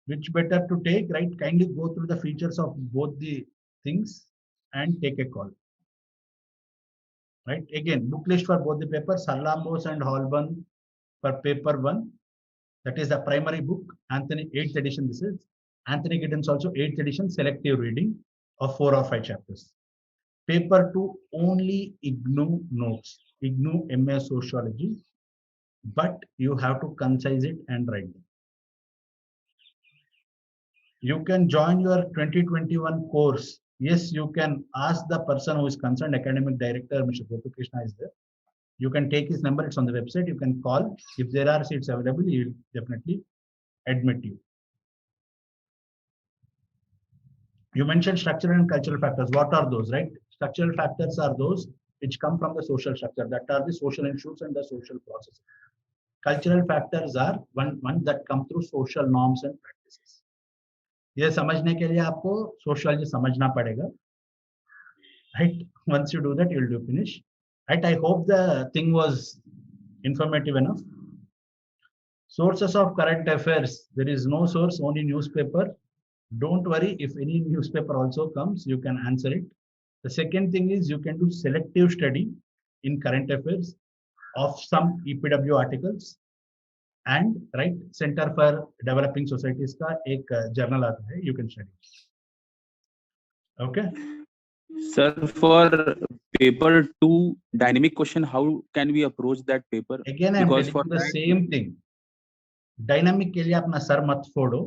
Which better to take, right? Kindly go through the features of both the things and take a call. Right? Again, book list for both the papers, Sarlambos and Holborn for paper 1. That is the primary book, Anthony 8th edition. This is Anthony Giddens also 8th edition selective reading of 4 or 5 chapters. Paper 2 only IGNOU notes, IGNOU MA Sociology, but you have to concise it and write them. You can join your 2021 course. Yes, you can ask the person who is concerned, academic director, Mr. Vamshi Krishna is there. You can take his number, it's on the website. You can call. If there are seats available, he will definitely admit you. You mentioned structural and cultural factors. What are those, right? Structural factors are those which come from the social structure. That are the social issues and the social processes. Cultural factors are one that come through social norms and practices. ये समझने के लिए आपको sociology समझना पड़ेगा. Right? Once you do that, you will do finish. Right? I hope the thing was informative enough. Sources of current affairs. There is no source, only newspaper. Don't worry, if any newspaper also comes, you can answer it. The second thing is you can do selective study in current affairs of some EPW articles. And right, Center for Developing Societies का एक journal आता है, you can study. Okay. Sir, for paper 2 dynamic question, how can we approach that paper? Again, I am telling you the same thing. Dynamic के लिए अपना sir मत फोड़ो.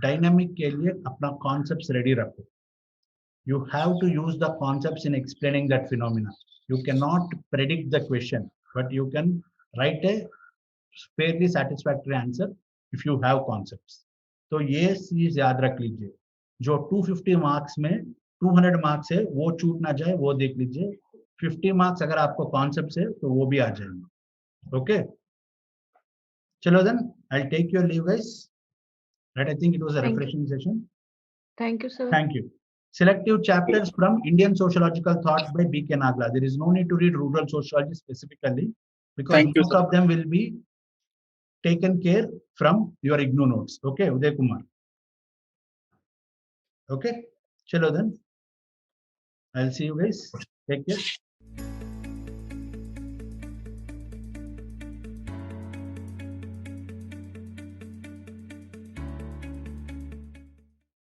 Dynamic के लिए अपना कॉन्सेप्ट्स रेडी रखो. You have to use the concepts in explaining that phenomena. You cannot predict the question, but you can write a fairly satisfactory answer if you have concepts. तो ये चीज याद रख लीजिए. जो 250 मार्क्स में 200 मार्क्स है वो छूट ना जाए, वो देख लीजिए. 50 मार्क्स अगर आपको कॉन्सेप्ट्स है तो वो भी आ जाएंगे. ओके, चलो then I'll take your leave, guys. Right, I think it was a refreshing session. Thank you, sir. Thank you. Selective chapters from Indian Sociological Thought by B.K. Nagla. There is no need to read rural sociology specifically because most of them will be taken care from your IGNOU notes. Okay, Uday Kumar. Okay, chalo then. I'll see you guys. Take care.